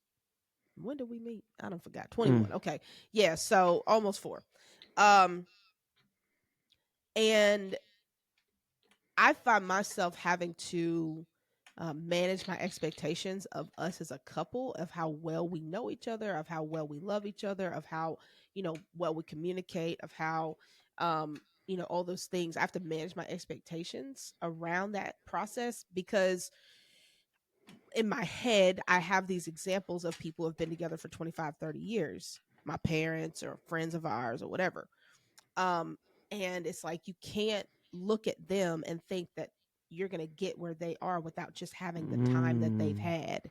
When did we meet? I don't forgot. Mm, 21. Okay. Yeah, so almost 4. um and I find myself having to manage my expectations of us as a couple, of how well we know each other, of how well we love each other, of how, well we communicate, of how, all those things. I have to manage my expectations around that process, because in my head, I have these examples of people who have been together for 25, 30 years, my parents or friends of ours or whatever. Um, and it's like you can't look at them and think that you're going to get where they are without just having the time that they've Mm. had.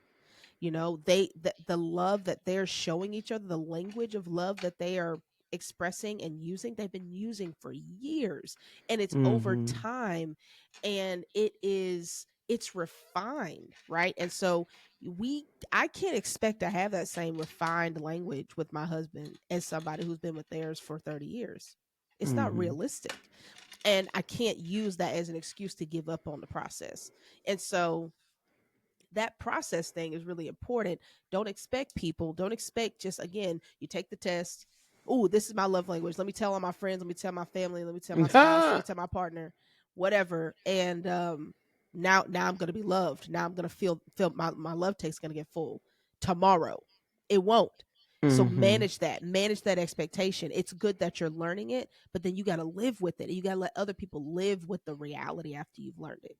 The love that they're showing each other, the language of love that they are expressing and using, they've been using for years, and it's over Mhm. time, and it's refined, right? And so we I can't expect to have that same refined language with my husband as somebody who's been with theirs for 30 years. It's not Mhm. realistic, and I can't use that as an excuse to give up on the process. And so that process thing is really important. Don't expect just, again, you take the test. Oh, this is my love language. Let me tell all my friends, let me tell my family, let me tell my spouse, let me tell my partner, whatever. And now I'm gonna be loved. Now I'm gonna feel my love tank's gonna get full. Tomorrow, it won't. So Mhm. manage that expectation. It's good that you're learning it, but then you got to live with it. You got to let other people live with the reality after you've learned it.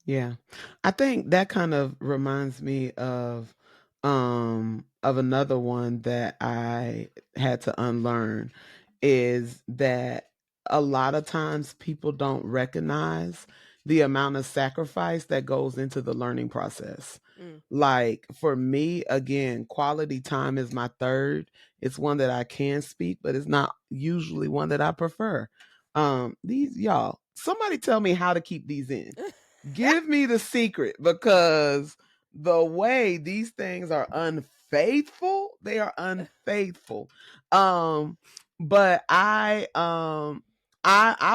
Yeah. I think that kind of reminds me of another one that I had to unlearn, is that a lot of times people don't recognize the amount of sacrifice that goes into the learning process. Mm, Like for me, again, quality time is my third. It's one that I can speak, but it's not usually one that I prefer. These y'all, somebody tell me how to keep these in. Give me the secret, because the way these things are unfaithful, they are unfaithful. Um, but I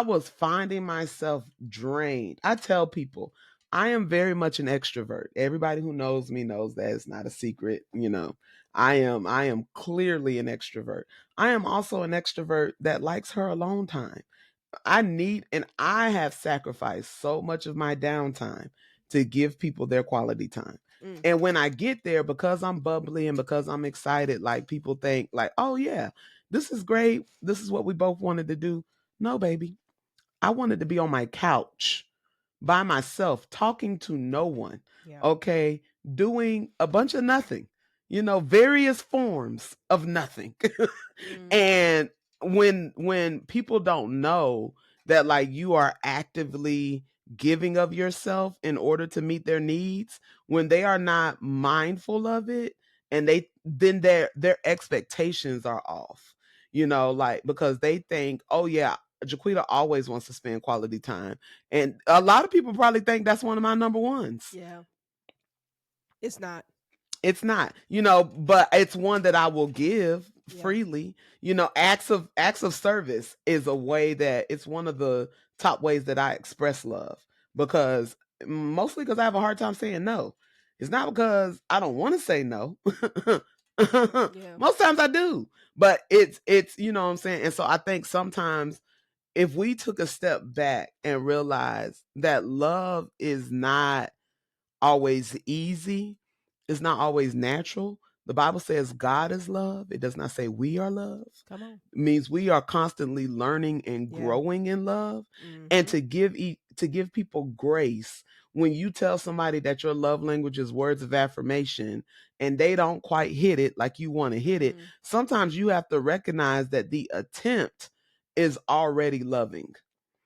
was finding myself drained. I tell people I am very much an extrovert. Everybody who knows me knows that it's not a secret, you know. I am clearly an extrovert. I am also an extrovert that likes her alone time. I have sacrificed so much of my downtime to give people their quality time. mm, And when I get there, because I'm bubbly and because I'm excited, like people think like, "Oh yeah, this is great. This is what we both wanted to do." No, baby. I wanted to be on my couch by myself, talking to no one. yeah. Okay, doing a bunch of nothing. Various forms of nothing. Mm, And when people don't know that like you are actively giving of yourself in order to meet their needs, when they are not mindful of it, and their expectations are off. Like because they think, "Oh yeah, Jaquita always wants to spend quality time." And a lot of people probably think that's one of my number ones. yeah. It's not. It's not, but it's one that I will give Yeah. freely. Acts of service is a way that it's one of the top ways that I express love, because mostly because I have a hard time saying no. It's not because I don't want to say no. Yeah. Most times I do, but it's what I'm saying. And so I think sometimes if we took a step back and realized that love is not always easy. It's not always natural. The Bible says God is love. It does not say we are love. Come on. It means we are constantly learning and Yeah. growing in love. And Mm-hmm. to give people grace when you tell somebody that your love language is words of affirmation and they don't quite hit it like you want to hit it, Mm-hmm. sometimes you have to recognize that the attempt is already loving.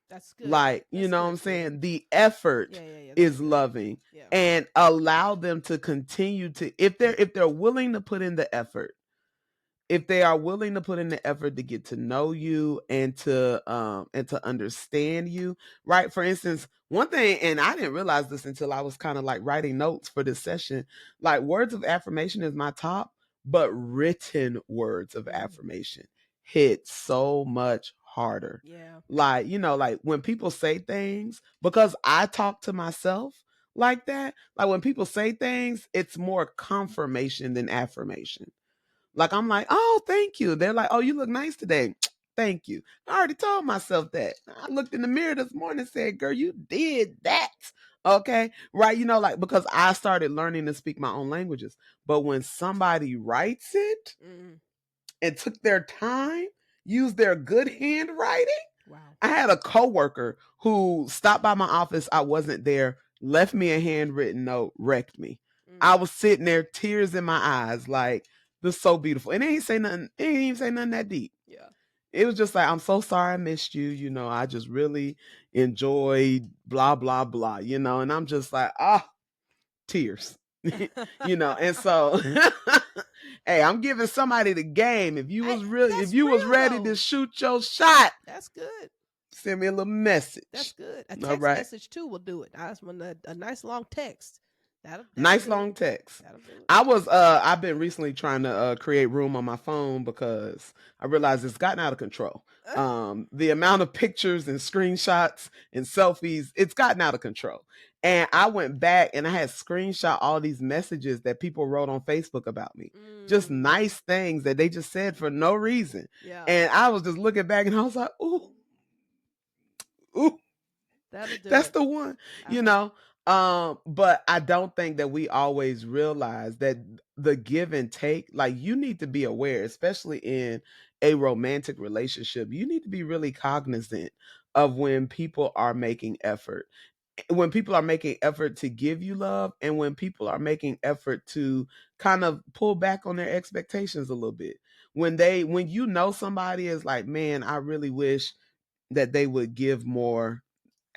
That's good. Like, you That's know what good, I'm Q. saying? The effort Yeah, yeah, yeah. That's is good. loving, Yeah. and allow them to continue to, if they're willing to put in the effort, if they are willing to put in the effort to get to know you and to understand you, right? For instance, one thing, and I didn't realize this until I was kind of like writing notes for this session, like words of affirmation is my top, but written words of Mm, affirmation hit so much harder. yeah. Like, like when people say things, because I talk to myself like that, like when people say things, it's more confirmation than affirmation. Like I'm like, "Oh, thank you." They're like, "Oh, you look nice today." Thank you. I already told myself that. I looked in the mirror this morning and said, "Girl, you did that." Okay. Right. Like because I started learning to speak my own languages. But when somebody writes it Mm, and took their time, used their good handwriting. wow. I had a coworker who stopped by my office. I wasn't there, left me a handwritten note, wrecked me. I was sitting there, tears in my eyes, like, this is so beautiful. And it ain't say nothing, it ain't even say nothing that deep. Yeah. It was just like, I'm so sorry I missed you. I just really enjoyed blah, blah, blah, and I'm just like, tears. And so hey, I'm giving somebody the game. If you was That's if you was real ready though. to shoot your shot, That's good. send me a little message. That's good. A All text right. message too will do it. I just want a nice long text. That'll Nice do long it. text. That'll do it. I've been recently trying to create room on my phone because I realized it's gotten out of control. The amount of pictures and screenshots and selfies, it's gotten out of control. And I went back and I had screenshot all these messages that people wrote on Facebook about me. Just nice things that they just said for no reason. Yeah. And I was just looking back and I was like, ooh, that'll do that's it. the one, but I don't think that we always realize that the give and take, like, you need to be aware, especially in a romantic relationship. You need to be really cognizant of when people are making effort, when people are making effort to give you love, and when people are making effort to kind of pull back on their expectations a little bit. When somebody is like, man, I really wish that they would give more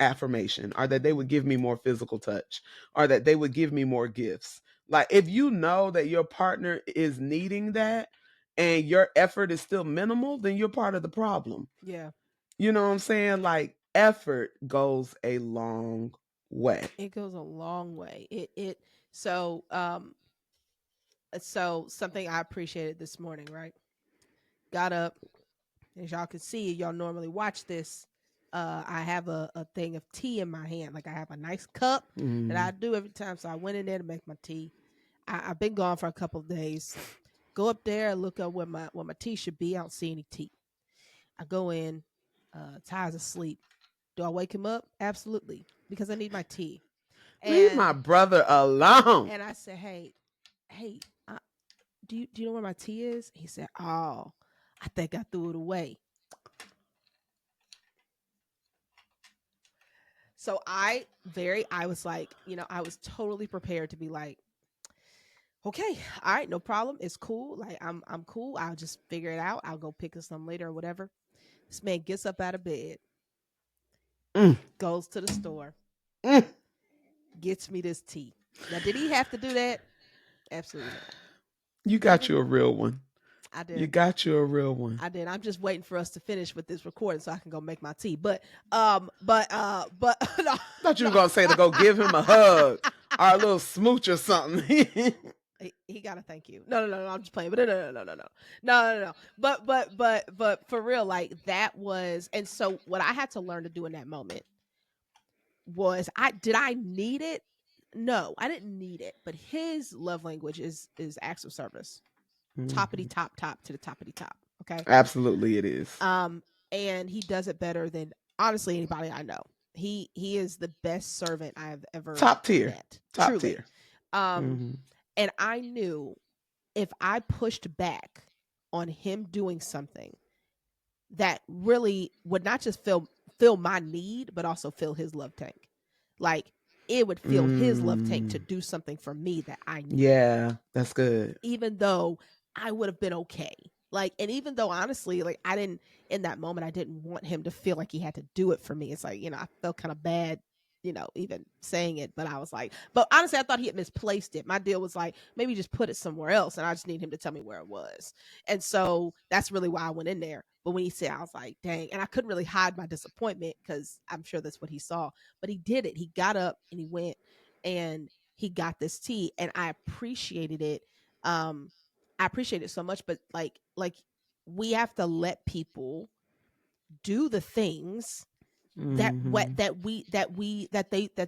affirmation, or that they would give me more physical touch, or that they would give me more gifts. Like, if you know that your partner is needing that and your effort is still minimal, then you're part of the problem. Yeah. You know what I'm saying? Like, effort goes a long way. It goes a long way. So so something I appreciated this morning, right? Got up, as y'all can see, y'all normally watch this. I have a thing of tea in my hand. Like, I have a nice cup that I do every time. So I went in there to make my tea. I've been gone for a couple of days. Go up there, look up where my tea should be. I don't see any tea. I go in, Ty's asleep. Do I wake him up? Absolutely, because I need my tea. Leave my brother alone. And I said, hey, do you know where my tea is? He said, oh, I think I threw it away. So I was like, I was totally prepared to be like, okay, all right, no problem. It's cool. Like, I'm cool. I'll just figure it out. I'll go pick up some later or whatever. This man gets up out of bed, goes to the store, gets me this tea. Now, did he have to do that? Absolutely not. You got you a real one. I did. You got you a real one. I did. I'm just waiting for us to finish with this recording so I can go make my tea. But no, I thought you were gonna say to go give him a hug or a little smooch or something. he got to thank you. No. I'm just playing. But no. But for real, like, that was. And so what I had to learn to do in that moment was, did I need it? No, I didn't need it. But his love language is acts of service. Toppity top to the toppity top. Okay. Absolutely, it is. And he does it better than, honestly, anybody I know. He is the best servant I've ever top tier met. Top truly. tier. And I knew if I pushed back on him doing something that really would not just fill my need, but also fill his love tank. Like, it would fill his love tank to do something for me that I need. Yeah, that's good. Even though I would have been okay. Like, and even though, honestly, like, in that moment, I didn't want him to feel like he had to do it for me. It's like, I felt kind of bad, even saying it, but I was like, but honestly, I thought he had misplaced it. My deal was like, maybe just put it somewhere else, and I just need him to tell me where it was. And so that's really why I went in there. But when he said, I was like, dang, and I couldn't really hide my disappointment because I'm sure that's what he saw. But he did it. He got up and he went and he got this tea, and I appreciated it. I appreciate it so much, but like we have to let people do the things that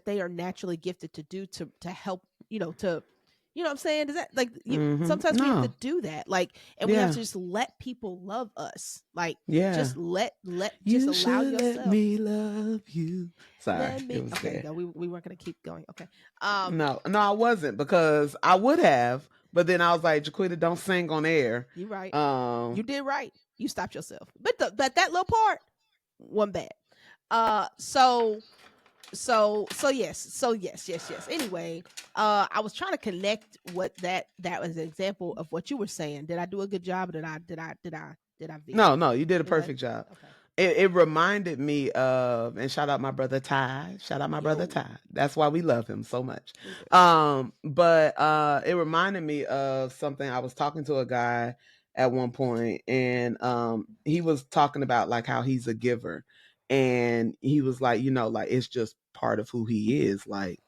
they are naturally gifted to do to help, to, what I'm saying? Does that, like, sometimes we have to do that, like, and we have to just let people love us, like, just let just allow yourself. Let me love you. Sorry, okay, no, we weren't gonna keep going. Okay, no, I wasn't, because I would have, but then I was like, Jaquita, don't sing on air. You're right. You did right. You stopped yourself, but that little part wasn't bad. So yes. Anyway, I was trying to connect what that was an example of what you were saying. Did I do a good job? Or did I veer? No, no, you did a Did I? perfect job. Okay. It reminded me of, and shout out my brother Ty. Shout out my brother Yo, Ty. That's why we love him so much. we do. But it reminded me of something. I was talking to a guy at one point, and he was talking about like how he's a giver, and he was like, like it's just part of who he is. Like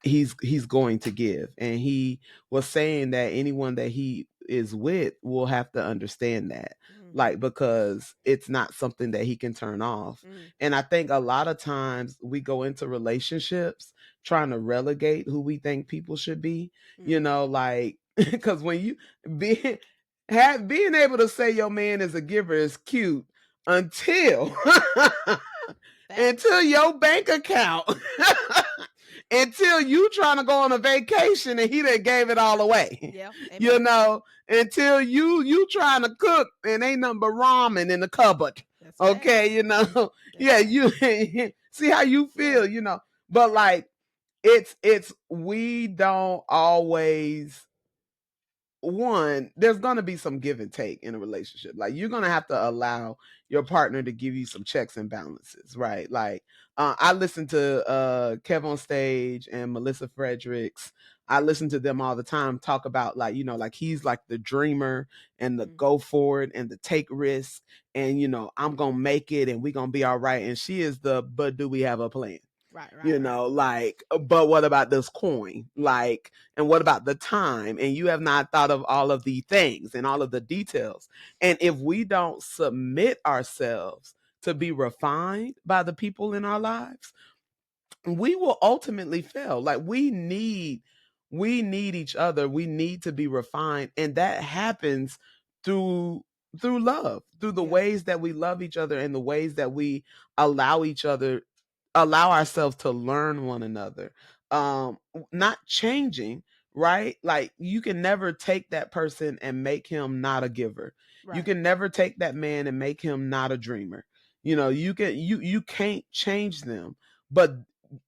he's going to give, and he was saying that anyone that he is with will have to understand that, Mm, like, because it's not something that he can turn off. mm, And I think a lot of times we go into relationships trying to relegate who we think people should be, mm. like because when you be being able to say your man is a giver is cute until Facts. until your bank account until you trying to go on a vacation and he done gave it all away. Yeah. Amen. Until you trying to cook and ain't nothing but ramen in the cupboard. That's Okay, facts. That's yeah, facts. you see how you Yeah. feel. But like it's we don't always, one, there's going to be some give and take in a relationship. Like you're going to have to allow your partner to give you some checks and balances, right? Like I listen to Kev on Stage and Melissa Fredericks. I listen to them all the time talk about, like, like he's like the dreamer and the Mm. go for it and the take risk, and I'm going to make it and we going to be all right, and she is the but do we have a plan? Right. Right. Right. Like, but what about this coin? Like, and what about the time? And you have not thought of all of the things and all of the details. And if we don't submit ourselves to be refined by the people in our lives, we will ultimately fail. Like we need each other. We need to be refined, and that happens through love, through the Yeah. ways that we love each other and the ways that we allow each other, allow ourselves to learn one another. Not changing, right? Like you can never take that person and make him not a giver. You Right. can never take that man and make him not a dreamer. You can't change them, but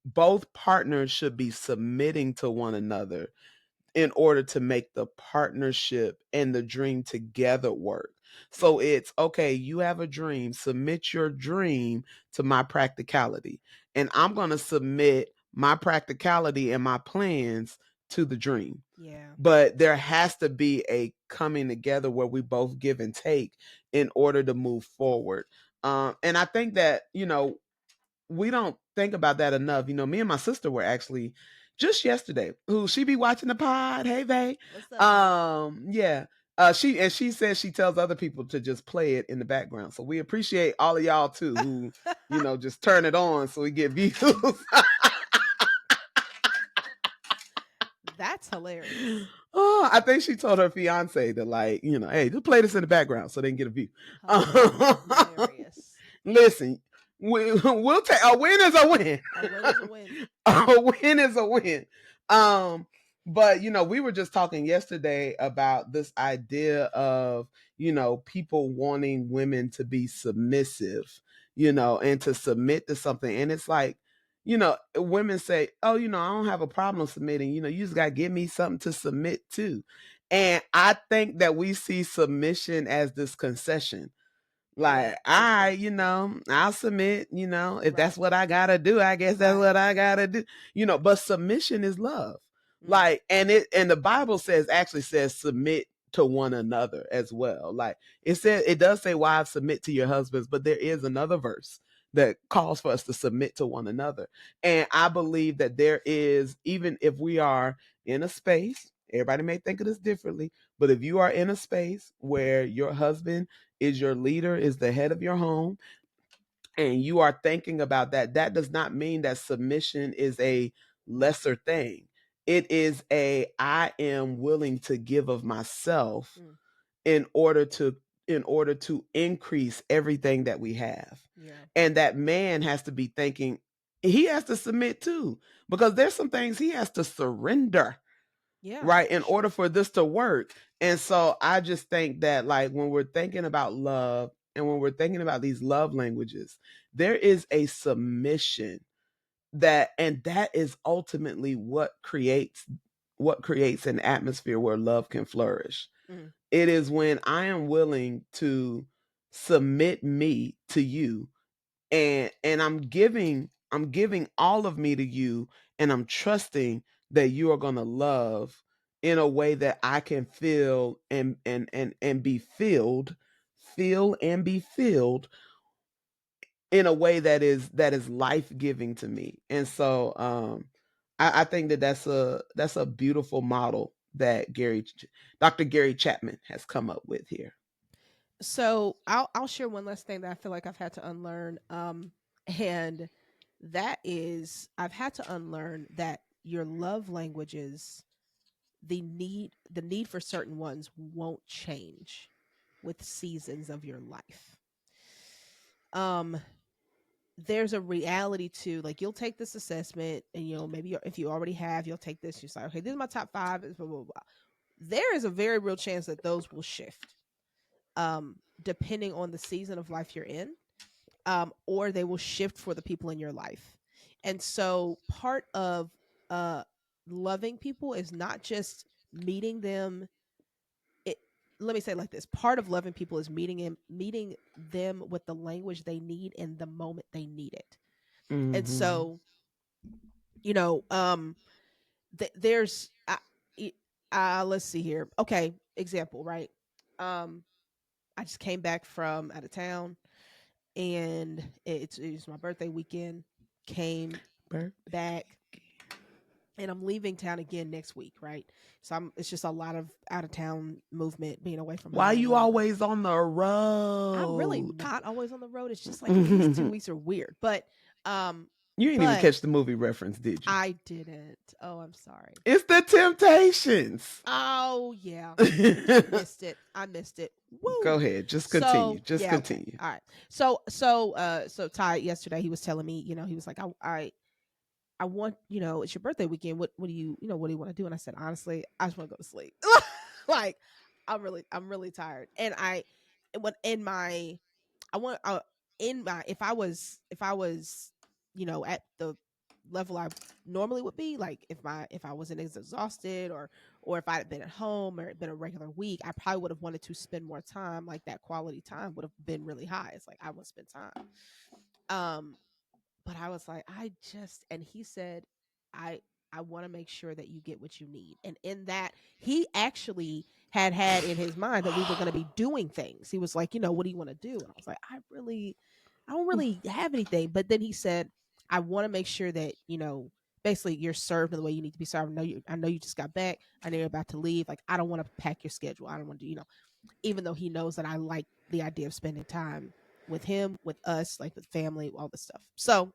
both partners should be submitting to one another in order to make the partnership and the dream together work. Yeah. So it's okay, you have a dream, submit your dream to my practicality. And I'm going to submit my practicality and my plans to the dream. Yeah. But there has to be a coming together where we both give and take in order to move forward. And I think that, we don't think about that enough. Me and my sister were actually just yesterday, who she be watching the pod. Hey, babe. What's up, babe? Yeah. She says she tells other people to just play it in the background. So we appreciate all of y'all too, who, just turn it on so we get views. That's hilarious. Oh, I think she told her fiance to, like, hey, just play this in the background so they can get a view. Hilarious. Listen, we'll take a win is a win. A win is a win. A win is a win. But we were just talking yesterday about this idea of, people wanting women to be submissive, and to submit to something. And it's like, women say, oh, I don't have a problem submitting, you just got to give me something to submit to. And I think that we see submission as this concession. Yeah, Like, for sure. I'll submit, if that's Right. what I gotta do, I guess that's Right. what I gotta do. But submission is love. Mm. Like, and the Bible actually says submit to one another as well. Like it does say, wives, submit to your husbands, but there is another verse that calls for us to submit to one another. And I believe that there is, even if we are in a space, everybody may think of this differently, but if you are in a space where your husband is your leader, is the head of your home, and you are thinking about that, that does not mean that submission is a lesser thing. It is I am willing to give of myself Mm. in order to increase everything that we have. Yeah. And that man has to be thinking he has to submit too, because there's some things he has to surrender, Yeah, right, for in order sure. for this to work. And so I just think that, like, when we're thinking about love and when we're thinking about these love languages, there is a submission that is ultimately what creates an atmosphere where love can flourish. Mm. It is when I am willing to submit me to you, and I'm giving all of me to you, and I'm trusting that you are going to love in a way that I can feel and be filled, feel and be filled in a way that is life-giving to me. And so I think that's a beautiful model that Dr. Gary Chapman has come up with here. So I'll share one last thing that I feel like I've had to unlearn. And that is I've had to unlearn that your love languages, the need for certain ones won't change with seasons of your life. Um there's a reality to, like, you'll take this assessment, and maybe if you already have, you'll take this, you're like, okay, this is my top 5, blah blah blah. There is a very real chance that those will shift, depending on the season of life you're in, or they will shift for the people in your life. And so part of uh loving people is not just meeting them. it, Let me say it like this: part of loving people is meeting them with the language they need in the moment they need it. And Hmm. so, you know there's e- let's see here. Okay, example, right? um I just came back from out of town, and it's my birthday weekend. Came back, and I'm leaving town again next week, right? So it's just a lot of out of town movement, being away from Why home, you whatever. always on the I'm really road? not always on the road. It's just like these two You weeks are weird, um, didn't even but catch the movie reference, did you? I didn't. Oh, I'm sorry. It's the Temptations. Oh yeah, missed it. I missed it. Go Woo. ahead. Just continue. So Just yeah, okay, continue. all right. So Ty yesterday, he was telling me, he was like, I want, it's your birthday weekend. What do what do you want to do? And I said, honestly, I just want to go to sleep. Like, I'm really tired. And when in my, I want, in my, if I was, at the level I normally would be, like, if I wasn't as exhausted, or if I had been at home, or it been a regular week, I probably would have wanted to spend more time. Like, that quality time would have been really high. It's like, I want to spend time. Um, but I was like, and he said, I I want to make sure that you get what you need. And in that, he actually had in his mind that we were going to be doing things. He was like, what do you want to do? And I was like, I don't really have anything. But then he said, I want to make sure that, basically you're served in the way you need to be served. I know you just got back. I know you're about to leave. Like, I don't want to pack your schedule. I don't want to, even though he knows that I like the idea of spending time with him, with us, like with family, all this stuff. So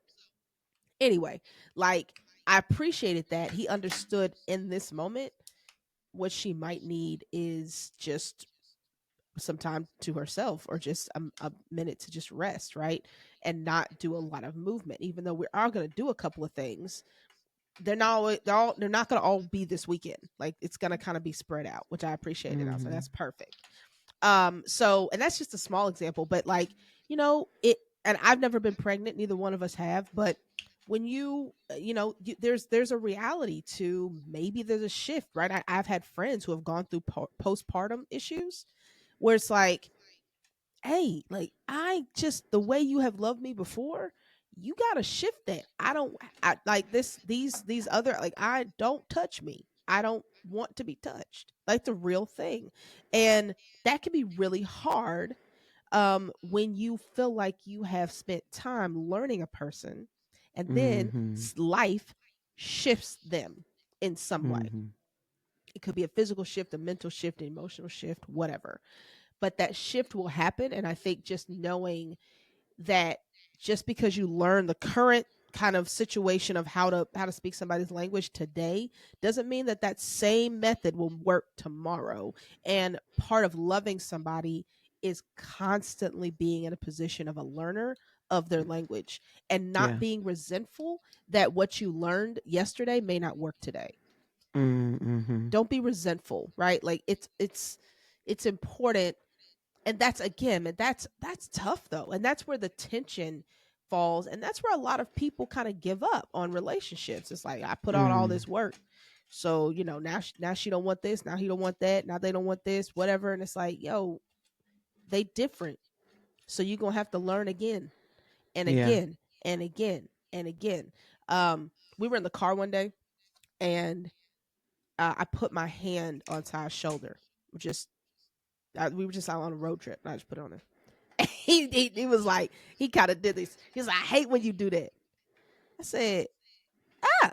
anyway, like, I appreciated that he understood in this moment what she might need is just some time to herself, or just a minute to just rest, right? And not do a lot of movement, even though we are going to do a couple of things. They're not going to all be this weekend. Like, it's going to kind of be spread out, which I appreciated. I was like, Hmm. that's perfect. So, and that's just a small example, but, like, it, and I've never been pregnant, neither one of us have, but when there's a reality to, maybe there's a shift, right? I've had friends who have gone through postpartum issues, where it's like, hey, like, I just, the way you have loved me before, you got to shift that. I like these other, like, I don't touch me. I don't want to be touched. Like, the real thing. And that can be really hard, when you feel like you have spent time learning a person, and then Hmm. life shifts them in some way. Hmm. It could be a physical shift, a mental shift, an emotional shift, whatever. But that shift will happen. And I think just knowing that, just because you learn the current kind of situation of how to speak somebody's language today, doesn't mean that that same method will work tomorrow. And part of loving somebody is constantly being in a position of a learner of their language, and not Yeah. being resentful that what you learned yesterday may not work today. Hmm. Don't be resentful, right? Like, it's important. And that's, again, and that's tough though, and that's where the tension falls, and that's where a lot of people kind of give up on relationships. It's like, I put out all Mm. this work, so now now she don't want this, now he don't want that, now they don't want this, whatever. And it's like, yo, they different, so you're gonna have to learn again and Yeah. again and again and again. We were in the car one day, and I put my hand on Ty's shoulder. Just we were just out on a road trip, and I just put it on him. He was like, he kind of did this. He's like, I hate when you do that. I said, oh,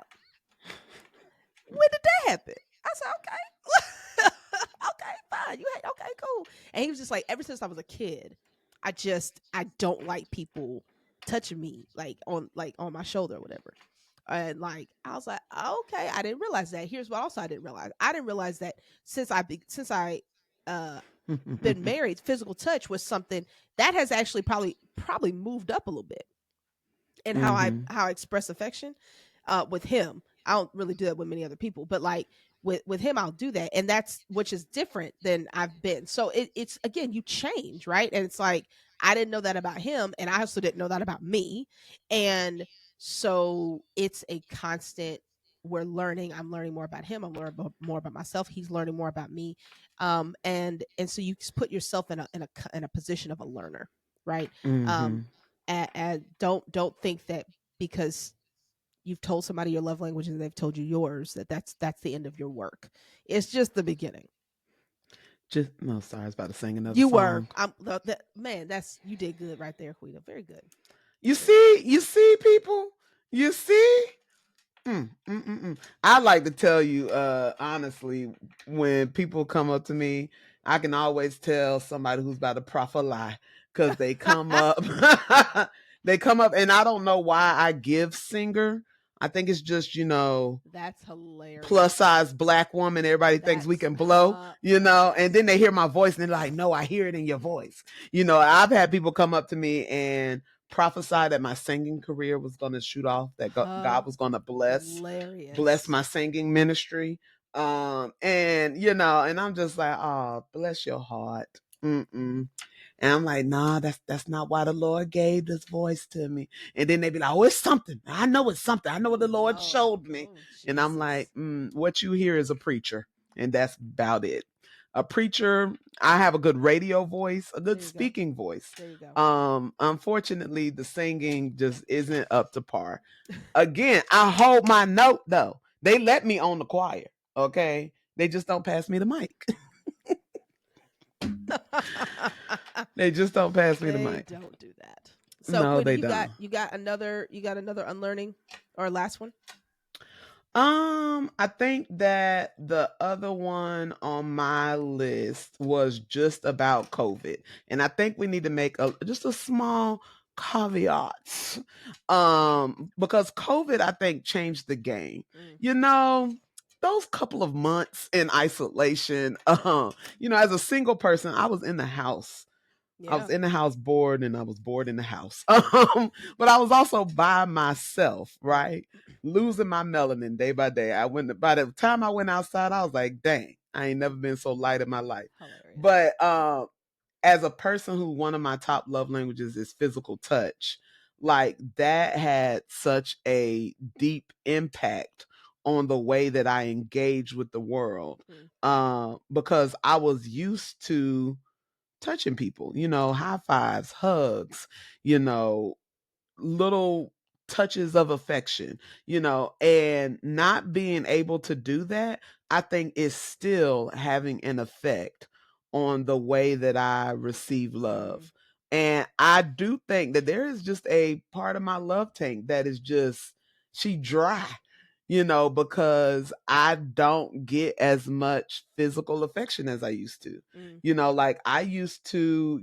when did that happen? I said, okay. Okay, fine. You hate, okay, cool. And he was just like, ever since I was a kid, I don't like people touching me like on my shoulder or whatever. And like I was like, okay, I didn't realize that. Here's what also I didn't realize. I didn't realize that since I uh been married, physical touch was something that has actually probably moved up a little bit in Mm-hmm. how I express affection. With him, I don't really do that with many other people, but like with him, I'll do that, and that's which is different than I've been. So it's again, you change, right? And it's like I didn't know that about him, and I also didn't know that about me, and so it's a constant. We're learning. I'm learning more about him. I'm learning more about myself. He's learning more about me, and so you just put yourself in a position of a learner, right? Mm-hmm. Um, and don't think that because you've told somebody your love language and they've told you yours that's the end of your work. It's just the beginning. Just no, sorry, I was about to sing another You were song. man, that's you did good right there, Quita. Very good. You see, people, you see. Mm, mm, mm, mm. I like to tell you, honestly, when people come up to me, I can always tell somebody who's about to profit lie because they come up, they come up, and I don't know why I give singer. I think it's just That's hilarious. plus size black woman. Everybody thinks we That's can blow, and then they hilarious. hear my voice and they're like, no, I hear it in your voice. I've had people come up to me and prophesy that my singing career was going to shoot off, that God was going to bless Hilarious. my singing ministry. And I'm just like, oh, bless your heart. Mm-mm. And I'm like, nah, that's not why the Lord gave this voice to me. And then they be like, oh, it's something. I know it's something. I know what the Lord Lord. showed me. And I'm like, Jesus. what you hear is a preacher. And that's about it. A preacher, I have a good radio voice, a There good you go. speaking voice. There you go. Unfortunately, the singing just isn't up to par. Again, I hold my note though. They let me on the choir. Okay. They just don't pass me the mic. They just don't pass me the They mic. don't do that. So No, Quita, they you got don't. another unlearning or last one? I think that the other one on my list was just about COVID. And I think we need to make just a small caveat. Because COVID, I think, changed the game. Mm, You know, those couple of months in isolation, as a single person, I was in the house. I was yeah. in the house bored and I was bored in the house. But I was also by myself, right? Losing my melanin day by day. By the time I went outside, I was like, dang, I ain't never been so light in my life. Hilarious. But as a person who one of my top love languages is physical touch, like that had such a deep impact on the way that I engage with the world. Mm, Because I was used to touching people, high fives, hugs, you know, little touches of affection, and not being able to do that, I think is still having an effect on the way that I receive mm, love. And I do think that there is just a part of my love tank that is just, she dry, because I don't get as much physical affection as I used to. mm. Like I used to,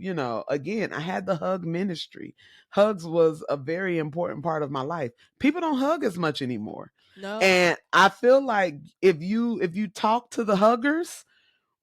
again, I had the hug ministry. Hugs was a very important part of my life. People don't hug as much anymore. No. And I feel like if you talk to the huggers,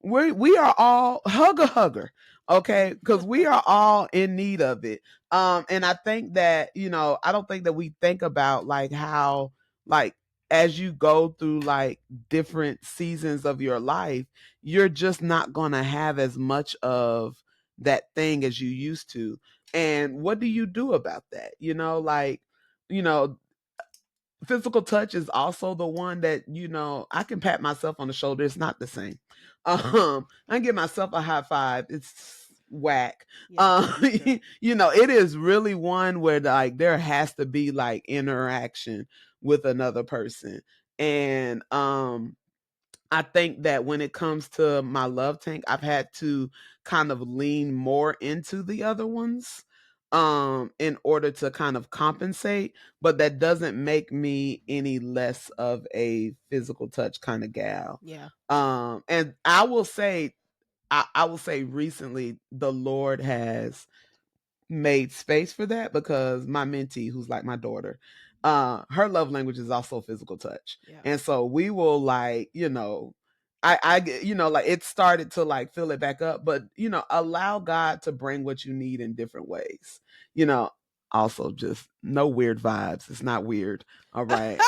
we are all hugger, okay, because we are all in need of it. And I think that I don't think that we think about like how, like, as you go through like different seasons of your life, you're just not gonna have as much of that thing as you used to. And what do you do about that? Like, you know, physical touch is also the one that, I can pat myself on the shoulder. It's not the same. I can give myself a high five. It's whack. Yeah, sure. It is really one where like there has to be like interaction with another person. And I think that when it comes to my love tank, I've had to kind of lean more into the other ones in order to kind of compensate, but that doesn't make me any less of a physical touch kind of gal. Yeah. And I will say recently the Lord has made space for that because my mentee, who's like my daughter, her love language is also physical touch. Yeah. And so we will like, I like it started to like fill it back up, but allow God to bring what you need in different ways. You know, Also just no weird vibes. It's not weird. All right.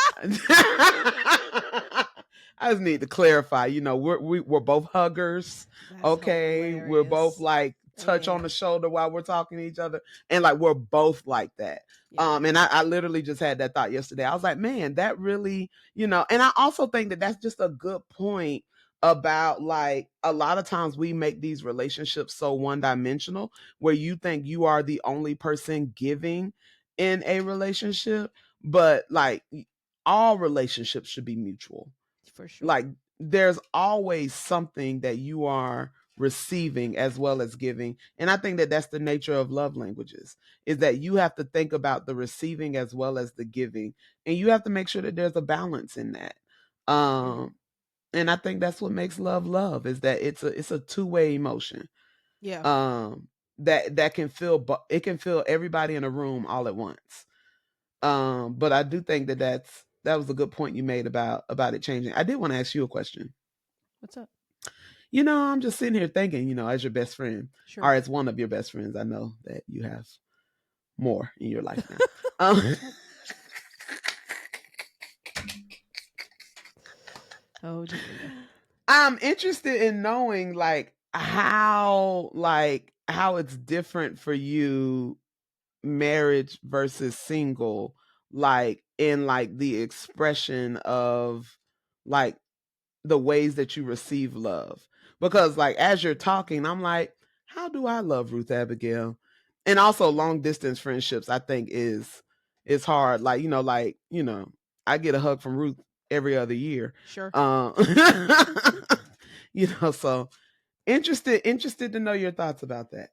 I just need to clarify, we're both huggers. That's Okay. We're both hilarious. like touch on Amen. the shoulder while we're talking to each other. And like we're both like that. Yeah. And I literally just had that thought yesterday. I was like, man, that really, and I also think that that's just a good point about like a lot of times we make these relationships so one dimensional where you think you are the only person giving in a relationship, but like all relationships should be mutual. For sure. Like there's always something that you are receiving as well as giving, and I think that that's the nature of love languages, is that you have to think about the receiving as well as the giving, and you have to make sure that there's a balance in that. Hmm. And I think that's what makes love is that it's a two-way emotion. Yeah. That can feel, it can feel everybody in a room all at once. But I do think that was a good point you made about it changing. I did want to ask you a question. What's up? I'm just sitting here thinking, as your best friend, Sure. or as one of your best friends, I know that you have more in your life now. Um, Oh, Jabria. I'm interested in knowing how it's different for you, marriage versus single, like in like the expression of like the ways that you receive love. Because like as you're talking, I'm like, how do I love Ruth Abigail? And also long distance friendships, I think is hard. I get a hug from Ruth every other year. Sure. Um so interested to know your thoughts about that.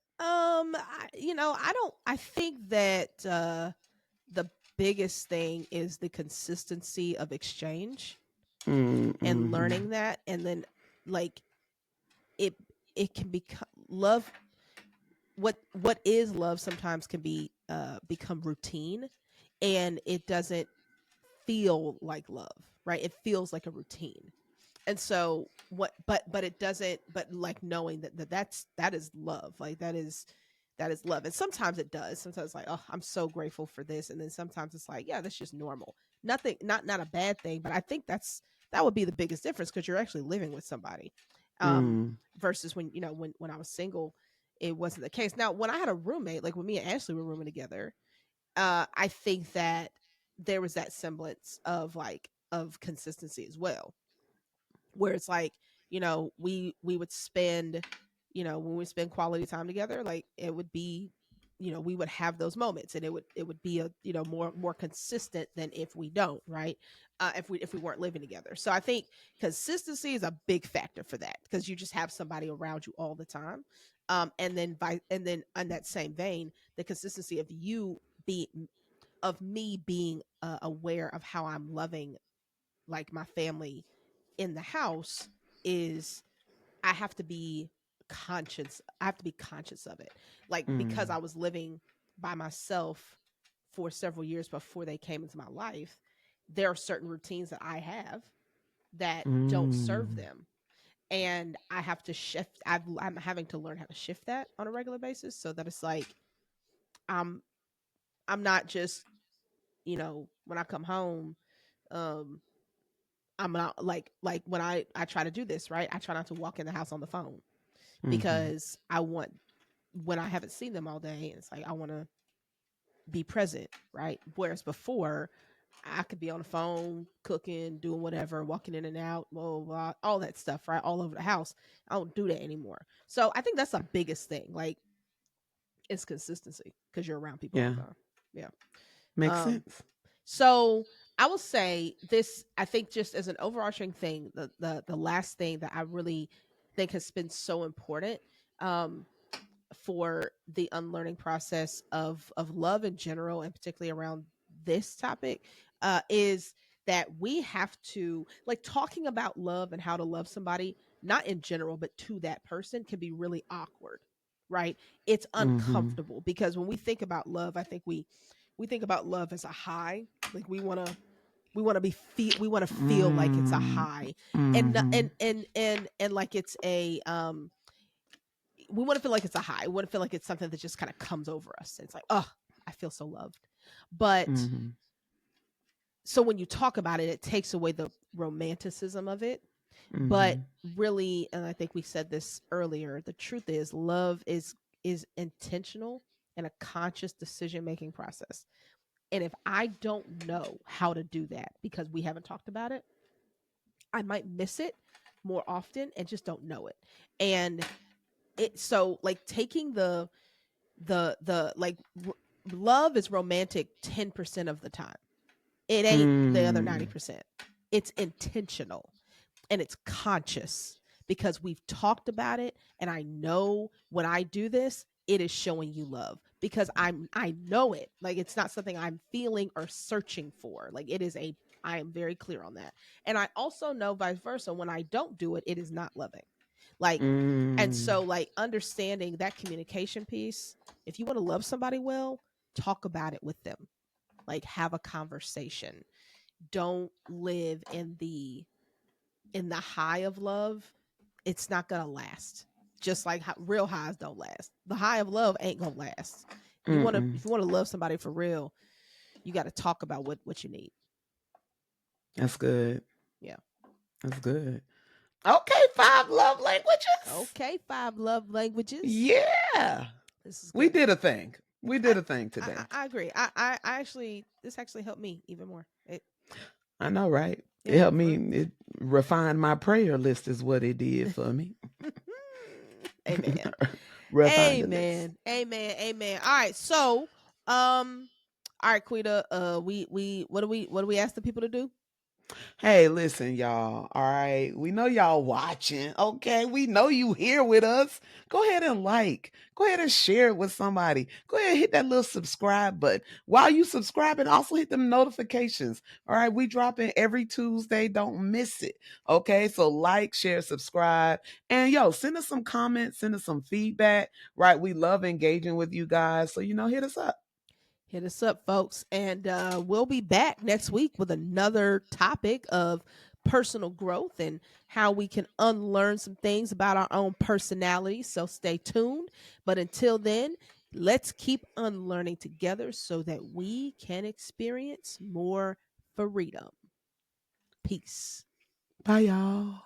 I think that the biggest thing is the consistency of exchange and Mm-hmm. learning that, and then like it it can become love. What is love sometimes can be become routine, and it doesn't feel like love, right? It feels like a routine. And so but it doesn't, but like knowing that is love, like that is love. And sometimes it does, sometimes like, oh, I'm so grateful for this, and then sometimes it's like, yeah, that's just normal, nothing, not a bad thing. But I think that would be the biggest difference, because you're actually living with somebody, um Mm. versus when I was single, it wasn't the case. Now when I had a roommate, like when me and Ashley were rooming together, I think that there was that semblance of like of consistency as well, where it's like, we would spend, when we spend quality time together, like it would be, we would have those moments, and it would be a, more consistent than if we don't, right? If we weren't living together. So I think consistency is a big factor for that, because you just have somebody around you all the time. And then on that same vein, the consistency of you be of me being aware of how I'm loving like my family in the house, is I have to be conscious of it. Like, because Mm. I was living by myself for several years before they came into my life, there are certain routines that I have that don't serve Mm. them. And I have to shift. I'm having to learn how to shift that on a regular basis, so that it's like, I'm I'm not just, when I come home, um I'm not like when I try to do this, right? I try not to walk in the house on the phone, Mhm. because I want when I haven't seen them all day, it's like I want to be present, right? Whereas before, I could be on the phone, cooking, doing whatever, walking in and out, blah, blah, blah, all that stuff, right? All over the house. I don't do that anymore. So I think that's the biggest thing. Like, it's consistency because you're around people all Yeah. the time. Yeah. Makes Um, sense. so I will say this, I think just as an overarching thing, the last thing that I really think has been so important um for the unlearning process of love in general, and particularly around this topic, is that we have to, like, talking about love and how to love somebody, not in general but to that person, can be really awkward, right? It's Mm-hmm. uncomfortable because when we think about love, I think we think about love as a high. Like, we want to feel like it's a Mm. high, and Mm-hmm. and like it's a we want to feel like it's a high. We want to feel like it's something that just kind of comes over us. It's like, oh, I feel so loved. But Mm-hmm. so when you talk about it, it takes away the romanticism of it. But Mm-hmm. really, and I think we said this earlier, the truth is love is intentional and a conscious decision making process. And if I don't know how to do that because we haven't talked about it, I might miss it more often and just don't know it. And it, so like taking the like love is romantic 10% of the time. It ain't the other Mm. 90%. It's intentional and it's conscious because we've talked about it, and I know when I do this, it is showing you love because I know it. Like, it's not something I'm feeling or searching for. Like, it is a I am very clear on that. And I also know vice versa, when I don't do it, it is not loving. Like, and Mm. so, like, understanding that communication piece, if you want to love somebody well, talk about it with them. Like, have a conversation. Don't live in the high of love. It's not gonna last. Just like real highs don't last. The high of love ain't gonna last. Mm-mm. If you want to love somebody for real, you got to talk about what you need. That's good. Yeah. That's good. Okay, 5 love languages. Okay, 5 love languages. Yeah. This is We good. did a thing. We I did a thing I, today. I agree. I actually, this actually helped me even more. I know, right? It Yeah, helped for me. real. It refined my prayer list, is what it did for me. Amen. Refined the list. Amen. Amen. Amen. All right. So, all right, Quita. We what do we ask the people to do? Hey, listen, y'all. All right. We know y'all watching. Okay. We know you here with us. Go ahead and like. Go ahead and share it with somebody. Go ahead and hit that little subscribe button. While you subscribing, also hit them notifications. All right. We drop in every Tuesday. Don't miss it. Okay. So like, share, subscribe. And yo, send us some comments, send us some feedback. Right. We love engaging with you guys. So, hit us up. Hit us up, folks, and we'll be back next week with another topic of personal growth and how we can unlearn some things about our own personality. So stay tuned. But until then, let's keep unlearning together so that we can experience more freedom. Peace. Bye, y'all.